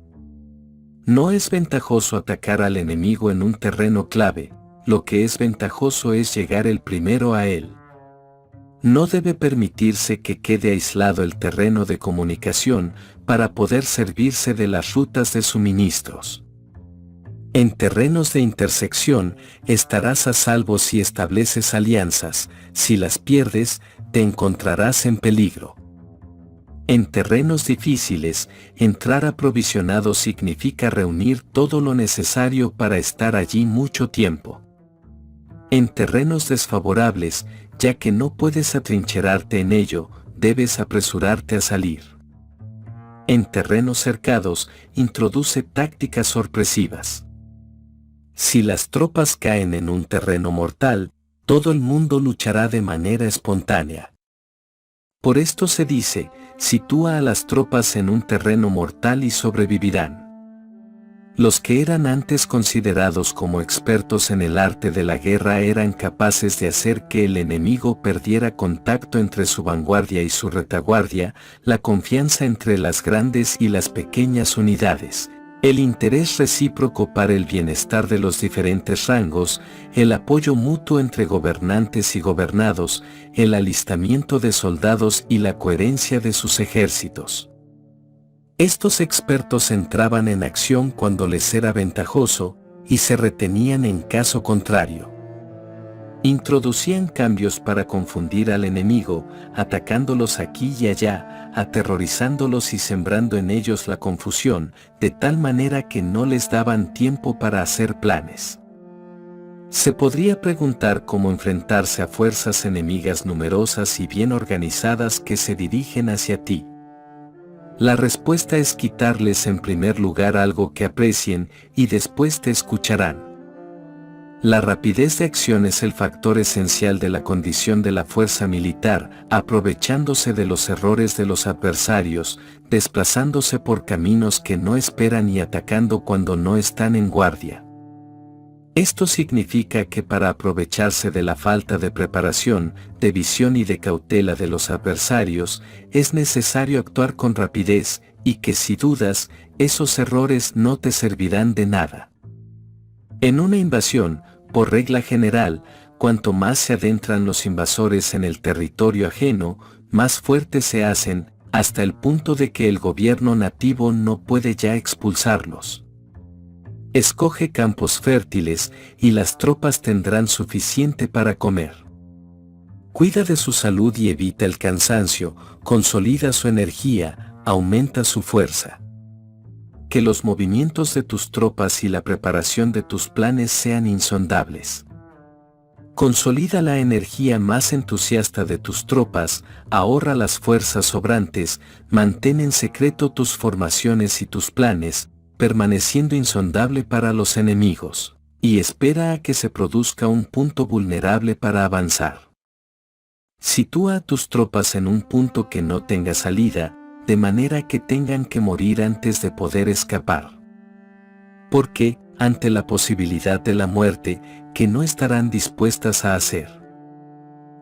No es ventajoso atacar al enemigo en un terreno clave, lo que es ventajoso es llegar el primero a él. No debe permitirse que quede aislado el terreno de comunicación para poder servirse de las rutas de suministros. En terrenos de intersección, estarás a salvo si estableces alianzas, si las pierdes, te encontrarás en peligro. En terrenos difíciles, entrar aprovisionado significa reunir todo lo necesario para estar allí mucho tiempo. En terrenos desfavorables, ya que no puedes atrincherarte en ello, debes apresurarte a salir. En terrenos cercados, introduce tácticas sorpresivas. Si las tropas caen en un terreno mortal, todo el mundo luchará de manera espontánea. Por esto se dice, sitúa a las tropas en un terreno mortal y sobrevivirán. Los que eran antes considerados como expertos en el arte de la guerra eran capaces de hacer que el enemigo perdiera contacto entre su vanguardia y su retaguardia, la confianza entre las grandes y las pequeñas unidades, el interés recíproco para el bienestar de los diferentes rangos, el apoyo mutuo entre gobernantes y gobernados, el alistamiento de soldados y la coherencia de sus ejércitos. Estos expertos entraban en acción cuando les era ventajoso y se retenían en caso contrario. Introducían cambios para confundir al enemigo, atacándolos aquí y allá, aterrorizándolos y sembrando en ellos la confusión, de tal manera que no les daban tiempo para hacer planes. Se podría preguntar cómo enfrentarse a fuerzas enemigas numerosas y bien organizadas que se dirigen hacia ti. La respuesta es quitarles en primer lugar algo que aprecien y después te escucharán. La rapidez de acción es el factor esencial de la condición de la fuerza militar, aprovechándose de los errores de los adversarios, desplazándose por caminos que no esperan y atacando cuando no están en guardia. Esto significa que para aprovecharse de la falta de preparación, de visión y de cautela de los adversarios, es necesario actuar con rapidez, y que si dudas, esos errores no te servirán de nada. En una invasión, por regla general, cuanto más se adentran los invasores en el territorio ajeno, más fuertes se hacen, hasta el punto de que el gobierno nativo no puede ya expulsarlos. Escoge campos fértiles y las tropas tendrán suficiente para comer. Cuida de su salud y evita el cansancio, consolida su energía, aumenta su fuerza. Que los movimientos de tus tropas y la preparación de tus planes sean insondables. Consolida la energía más entusiasta de tus tropas, ahorra las fuerzas sobrantes, mantén en secreto tus formaciones y tus planes, permaneciendo insondable para los enemigos, y espera a que se produzca un punto vulnerable para avanzar. Sitúa a tus tropas en un punto que no tenga salida, de manera que tengan que morir antes de poder escapar. Porque, ante la posibilidad de la muerte, que no estarán dispuestas a hacer.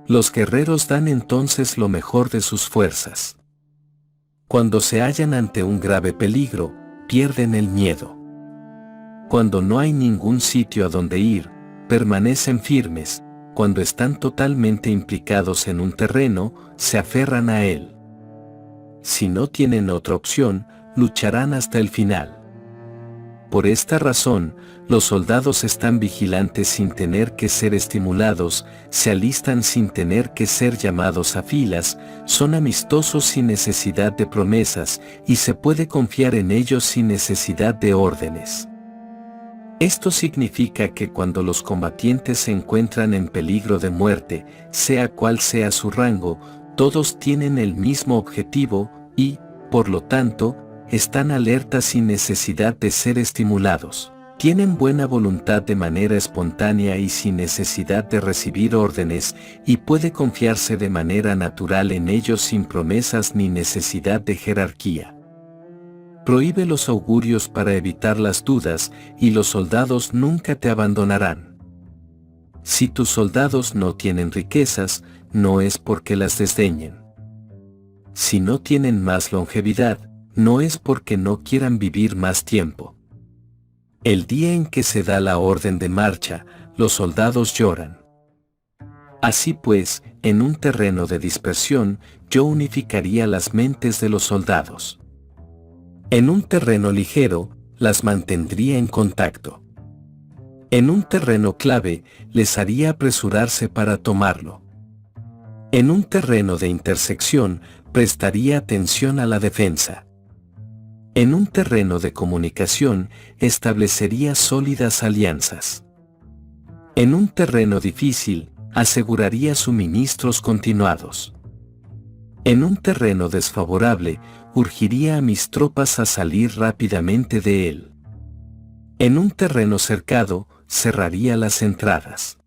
Los guerreros dan entonces lo mejor de sus fuerzas. Cuando se hallan ante un grave peligro, pierden el miedo. Cuando no hay ningún sitio a donde ir, permanecen firmes. Cuando están totalmente implicados en un terreno, se aferran a él. Si no tienen otra opción, lucharán hasta el final. Por esta razón, los soldados están vigilantes sin tener que ser estimulados, se alistan sin tener que ser llamados a filas, son amistosos sin necesidad de promesas, y se puede confiar en ellos sin necesidad de órdenes. Esto significa que cuando los combatientes se encuentran en peligro de muerte, sea cual sea su rango, todos tienen el mismo objetivo y, por lo tanto, están alertas sin necesidad de ser estimulados. Tienen buena voluntad de manera espontánea y sin necesidad de recibir órdenes, y puede confiarse de manera natural en ellos sin promesas ni necesidad de jerarquía. Prohíbe los augurios para evitar las dudas, y los soldados nunca te abandonarán. Si tus soldados no tienen riquezas, no es porque las desdeñen. Si no tienen más longevidad, no es porque no quieran vivir más tiempo. El día en que se da la orden de marcha, los soldados lloran. Así pues, en un terreno de dispersión, yo unificaría las mentes de los soldados. En un terreno ligero, las mantendría en contacto. En un terreno clave, les haría apresurarse para tomarlo. En un terreno de intersección, prestaría atención a la defensa. En un terreno de comunicación, establecería sólidas alianzas. En un terreno difícil, aseguraría suministros continuados. En un terreno desfavorable, urgiría a mis tropas a salir rápidamente de él. En un terreno cercado, cerraría las entradas.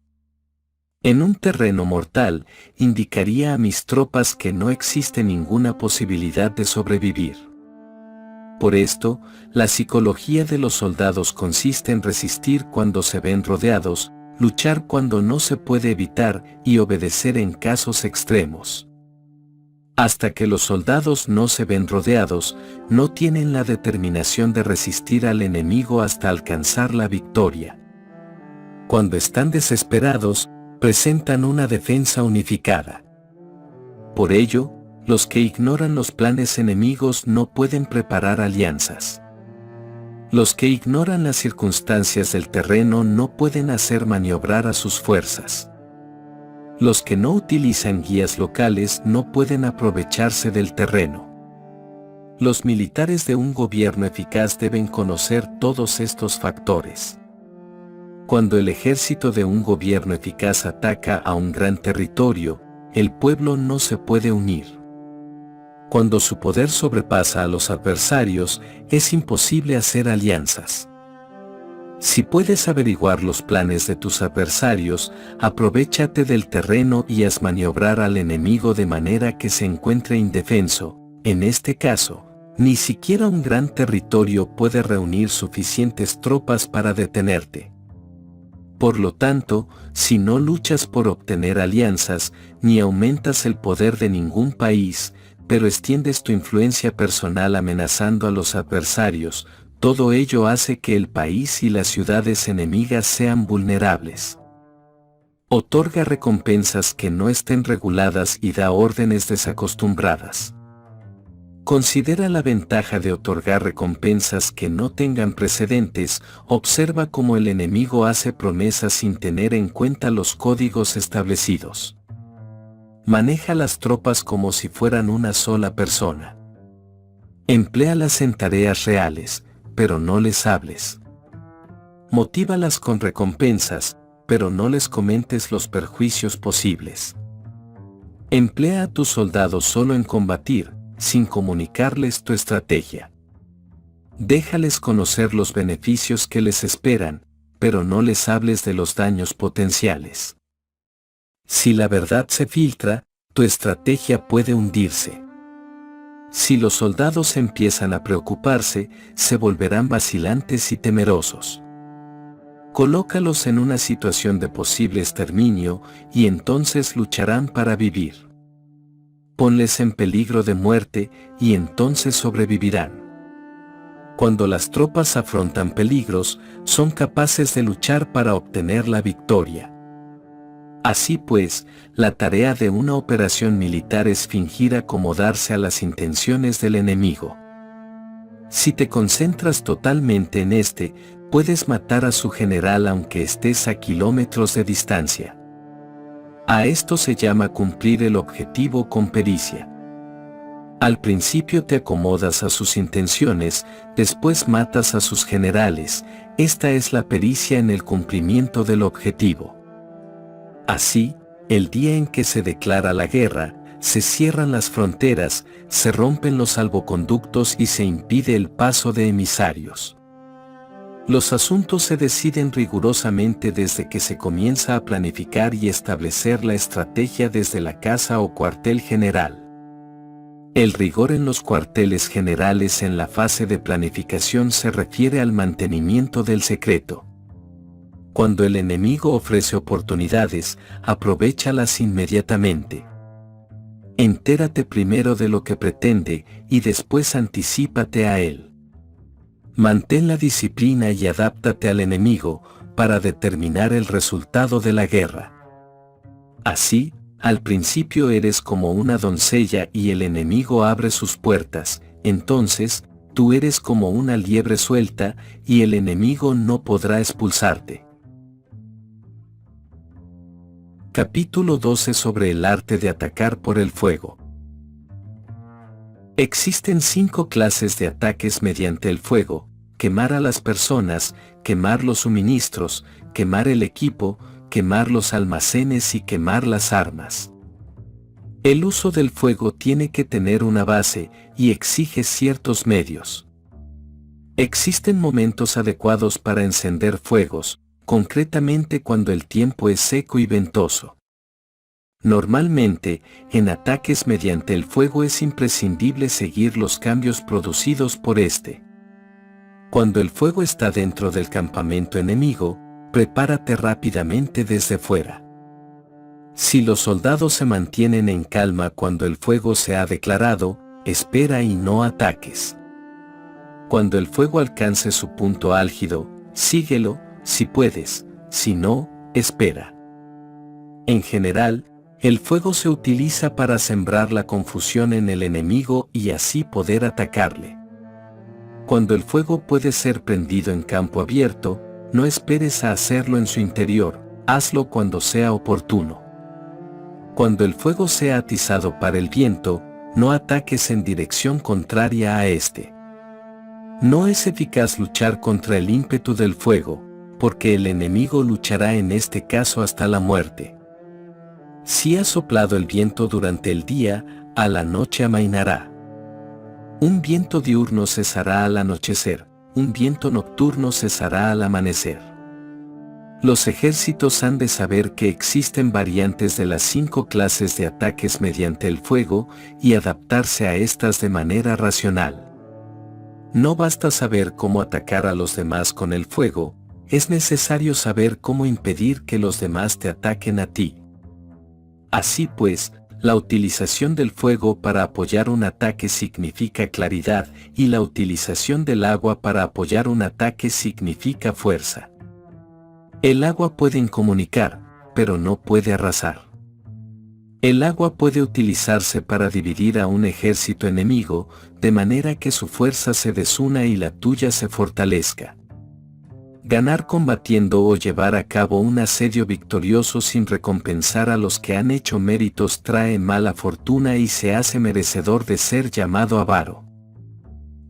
En un terreno mortal, indicaría a mis tropas que no existe ninguna posibilidad de sobrevivir. Por esto, la psicología de los soldados consiste en resistir cuando se ven rodeados, luchar cuando no se puede evitar y obedecer en casos extremos. Hasta que los soldados no se ven rodeados, no tienen la determinación de resistir al enemigo hasta alcanzar la victoria. Cuando están desesperados, presentan una defensa unificada. Por ello, los que ignoran los planes enemigos no pueden preparar alianzas. Los que ignoran las circunstancias del terreno no pueden hacer maniobrar a sus fuerzas. Los que no utilizan guías locales no pueden aprovecharse del terreno. Los militares de un gobierno eficaz deben conocer todos estos factores. Cuando el ejército de un gobierno eficaz ataca a un gran territorio, el pueblo no se puede unir. Cuando su poder sobrepasa a los adversarios, es imposible hacer alianzas. Si puedes averiguar los planes de tus adversarios, aprovéchate del terreno y haz maniobrar al enemigo de manera que se encuentre indefenso. En este caso, ni siquiera un gran territorio puede reunir suficientes tropas para detenerte. Por lo tanto, si no luchas por obtener alianzas, ni aumentas el poder de ningún país, pero extiendes tu influencia personal amenazando a los adversarios, todo ello hace que el país y las ciudades enemigas sean vulnerables. Otorga recompensas que no estén reguladas y da órdenes desacostumbradas. Considera la ventaja de otorgar recompensas que no tengan precedentes. Observa cómo el enemigo hace promesas sin tener en cuenta los códigos establecidos. Maneja las tropas como si fueran una sola persona. Empléalas en tareas reales, pero no les hables. Motívalas con recompensas, pero no les comentes los perjuicios posibles. Emplea a tus soldados solo en combatir, sin comunicarles tu estrategia. Déjales conocer los beneficios que les esperan, pero no les hables de los daños potenciales. Si la verdad se filtra, tu estrategia puede hundirse. Si los soldados empiezan a preocuparse, se volverán vacilantes y temerosos. Colócalos en una situación de posible exterminio y entonces lucharán para vivir. Ponles en peligro de muerte y entonces sobrevivirán. Cuando las tropas afrontan peligros, son capaces de luchar para obtener la victoria. Así pues, la tarea de una operación militar es fingir acomodarse a las intenciones del enemigo. Si te concentras totalmente en este, puedes matar a su general aunque estés a kilómetros de distancia. A esto se llama cumplir el objetivo con pericia. Al principio te acomodas a sus intenciones, después matas a sus generales. Esta es la pericia en el cumplimiento del objetivo. Así, el día en que se declara la guerra, se cierran las fronteras, se rompen los salvoconductos y se impide el paso de emisarios. Los asuntos se deciden rigurosamente desde que se comienza a planificar y establecer la estrategia desde la casa o cuartel general. El rigor en los cuarteles generales en la fase de planificación se refiere al mantenimiento del secreto. Cuando el enemigo ofrece oportunidades, aprovéchalas inmediatamente. Entérate primero de lo que pretende y después anticípate a él. Mantén la disciplina y adáptate al enemigo para determinar el resultado de la guerra. Así, al principio eres como una doncella y el enemigo abre sus puertas, entonces, tú eres como una liebre suelta y el enemigo no podrá expulsarte. Capítulo 12 sobre el arte de atacar por el fuego. Existen 5 clases de ataques mediante el fuego: quemar a las personas, quemar los suministros, quemar el equipo, quemar los almacenes y quemar las armas. El uso del fuego tiene que tener una base y exige ciertos medios. Existen momentos adecuados para encender fuegos, concretamente cuando el tiempo es seco y ventoso. Normalmente, en ataques mediante el fuego es imprescindible seguir los cambios producidos por este. Cuando el fuego está dentro del campamento enemigo, prepárate rápidamente desde fuera. Si los soldados se mantienen en calma cuando el fuego se ha declarado, espera y no ataques. Cuando el fuego alcance su punto álgido, síguelo, si puedes, si no, espera. En general, el fuego se utiliza para sembrar la confusión en el enemigo y así poder atacarle. Cuando el fuego puede ser prendido en campo abierto, no esperes a hacerlo en su interior, hazlo cuando sea oportuno. Cuando el fuego sea atizado para el viento, no ataques en dirección contraria a este. No es eficaz luchar contra el ímpetu del fuego, porque el enemigo luchará en este caso hasta la muerte. Si ha soplado el viento durante el día, a la noche amainará. Un viento diurno cesará al anochecer, un viento nocturno cesará al amanecer. Los ejércitos han de saber que existen variantes de las 5 clases de ataques mediante el fuego y adaptarse a estas de manera racional. No basta saber cómo atacar a los demás con el fuego, es necesario saber cómo impedir que los demás te ataquen a ti. Así pues, la utilización del fuego para apoyar un ataque significa claridad y la utilización del agua para apoyar un ataque significa fuerza. El agua puede incomunicar, pero no puede arrasar. El agua puede utilizarse para dividir a un ejército enemigo, de manera que su fuerza se desuna y la tuya se fortalezca. Ganar combatiendo o llevar a cabo un asedio victorioso sin recompensar a los que han hecho méritos trae mala fortuna y se hace merecedor de ser llamado avaro.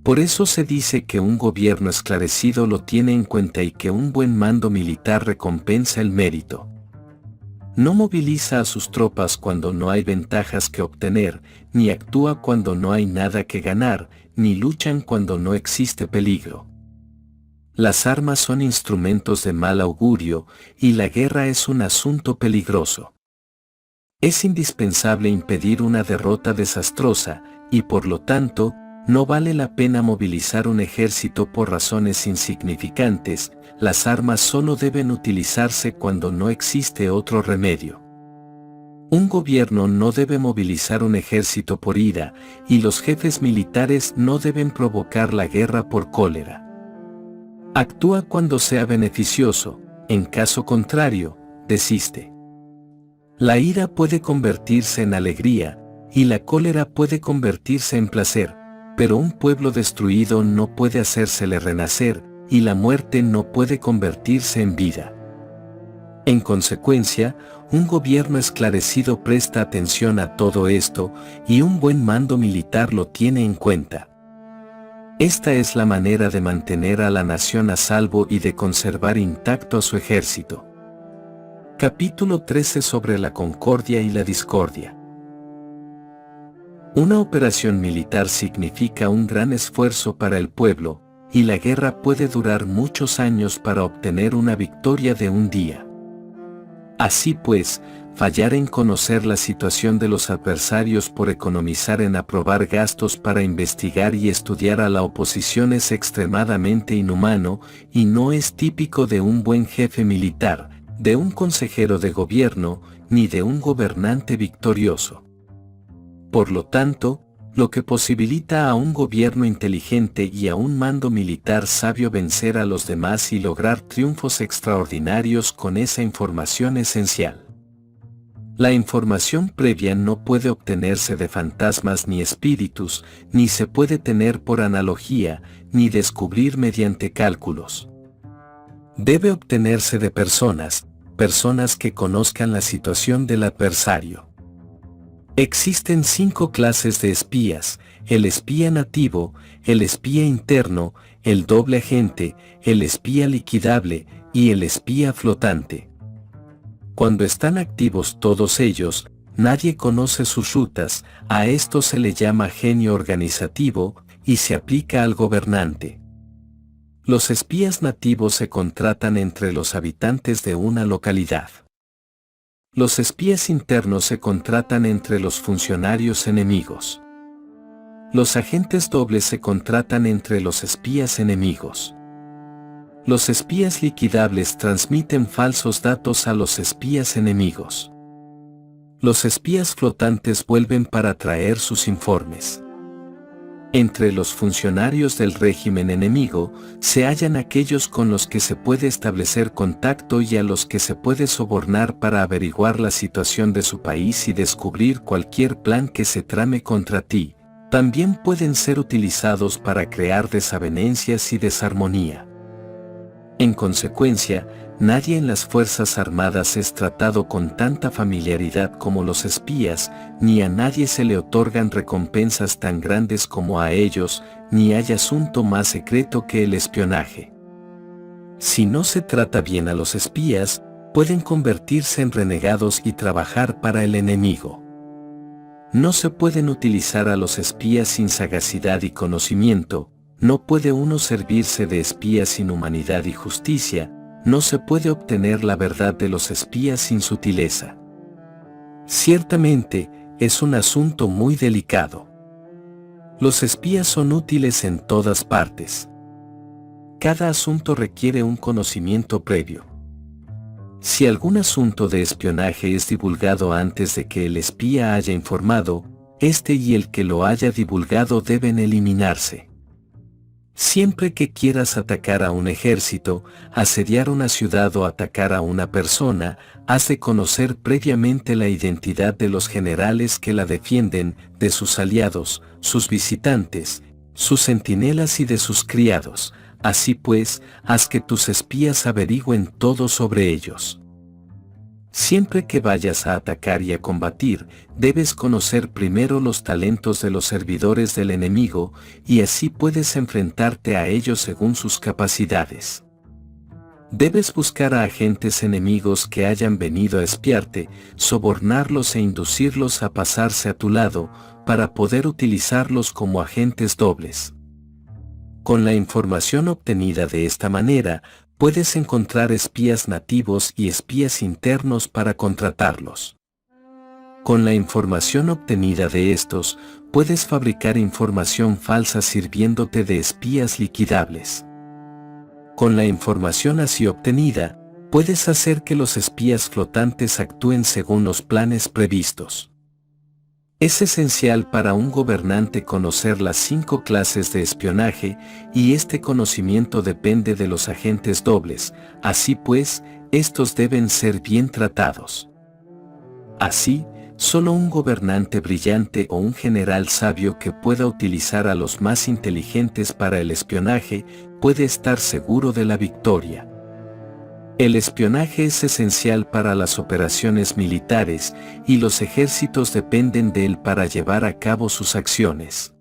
Por eso se dice que un gobierno esclarecido lo tiene en cuenta y que un buen mando militar recompensa el mérito. No moviliza a sus tropas cuando no hay ventajas que obtener, ni actúa cuando no hay nada que ganar, ni luchan cuando no existe peligro. Las armas son instrumentos de mal augurio, y la guerra es un asunto peligroso. Es indispensable impedir una derrota desastrosa, y por lo tanto, no vale la pena movilizar un ejército por razones insignificantes, las armas solo deben utilizarse cuando no existe otro remedio. Un gobierno no debe movilizar un ejército por ira, y los jefes militares no deben provocar la guerra por cólera. Actúa cuando sea beneficioso, en caso contrario, desiste. La ira puede convertirse en alegría, y la cólera puede convertirse en placer, pero un pueblo destruido no puede hacérsele renacer, y la muerte no puede convertirse en vida. En consecuencia, un gobierno esclarecido presta atención a todo esto, y un buen mando militar lo tiene en cuenta. Esta es la manera de mantener a la nación a salvo y de conservar intacto a su ejército. Capítulo 13 sobre la concordia y la discordia. Una operación militar significa un gran esfuerzo para el pueblo, y la guerra puede durar muchos años para obtener una victoria de un día. Así pues, fallar en conocer la situación de los adversarios por economizar en aprobar gastos para investigar y estudiar a la oposición es extremadamente inhumano, y no es típico de un buen jefe militar, de un consejero de gobierno, ni de un gobernante victorioso. Por lo tanto, lo que posibilita a un gobierno inteligente y a un mando militar sabio vencer a los demás y lograr triunfos extraordinarios con esa información esencial. La información previa no puede obtenerse de fantasmas ni espíritus, ni se puede tener por analogía, ni descubrir mediante cálculos. Debe obtenerse de personas que conozcan la situación del adversario. Existen 5 clases de espías: el espía nativo, el espía interno, el doble agente, el espía liquidable y el espía flotante. Cuando están activos todos ellos, nadie conoce sus rutas, a esto se le llama genio organizativo, y se aplica al gobernante. Los espías nativos se contratan entre los habitantes de una localidad. Los espías internos se contratan entre los funcionarios enemigos. Los agentes dobles se contratan entre los espías enemigos. Los espías liquidables transmiten falsos datos a los espías enemigos. Los espías flotantes vuelven para traer sus informes. Entre los funcionarios del régimen enemigo, se hallan aquellos con los que se puede establecer contacto y a los que se puede sobornar para averiguar la situación de su país y descubrir cualquier plan que se trame contra ti. También pueden ser utilizados para crear desavenencias y desarmonía. En consecuencia, nadie en las Fuerzas Armadas es tratado con tanta familiaridad como los espías, ni a nadie se le otorgan recompensas tan grandes como a ellos, ni hay asunto más secreto que el espionaje. Si no se trata bien a los espías, pueden convertirse en renegados y trabajar para el enemigo. No se pueden utilizar a los espías sin sagacidad y conocimiento. No puede uno servirse de espías sin humanidad y justicia, no se puede obtener la verdad de los espías sin sutileza. Ciertamente, es un asunto muy delicado. Los espías son útiles en todas partes. Cada asunto requiere un conocimiento previo. Si algún asunto de espionaje es divulgado antes de que el espía haya informado, este y el que lo haya divulgado deben eliminarse. Siempre que quieras atacar a un ejército, asediar una ciudad o atacar a una persona, has de conocer previamente la identidad de los generales que la defienden, de sus aliados, sus visitantes, sus centinelas y de sus criados. Así pues, haz que tus espías averigüen todo sobre ellos. Siempre que vayas a atacar y a combatir, debes conocer primero los talentos de los servidores del enemigo, y así puedes enfrentarte a ellos según sus capacidades. Debes buscar a agentes enemigos que hayan venido a espiarte, sobornarlos e inducirlos a pasarse a tu lado, para poder utilizarlos como agentes dobles. Con la información obtenida de esta manera, puedes encontrar espías nativos y espías internos para contratarlos. Con la información obtenida de estos, puedes fabricar información falsa sirviéndote de espías liquidables. Con la información así obtenida, puedes hacer que los espías flotantes actúen según los planes previstos. Es esencial para un gobernante conocer las 5 clases de espionaje, y este conocimiento depende de los agentes dobles, así pues, estos deben ser bien tratados. Así, solo un gobernante brillante o un general sabio que pueda utilizar a los más inteligentes para el espionaje, puede estar seguro de la victoria. El espionaje es esencial para las operaciones militares, y los ejércitos dependen de él para llevar a cabo sus acciones.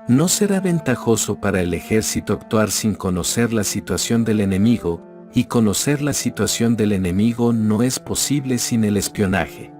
No será ventajoso para el ejército actuar sin conocer la situación del enemigo, y conocer la situación del enemigo no es posible sin el espionaje.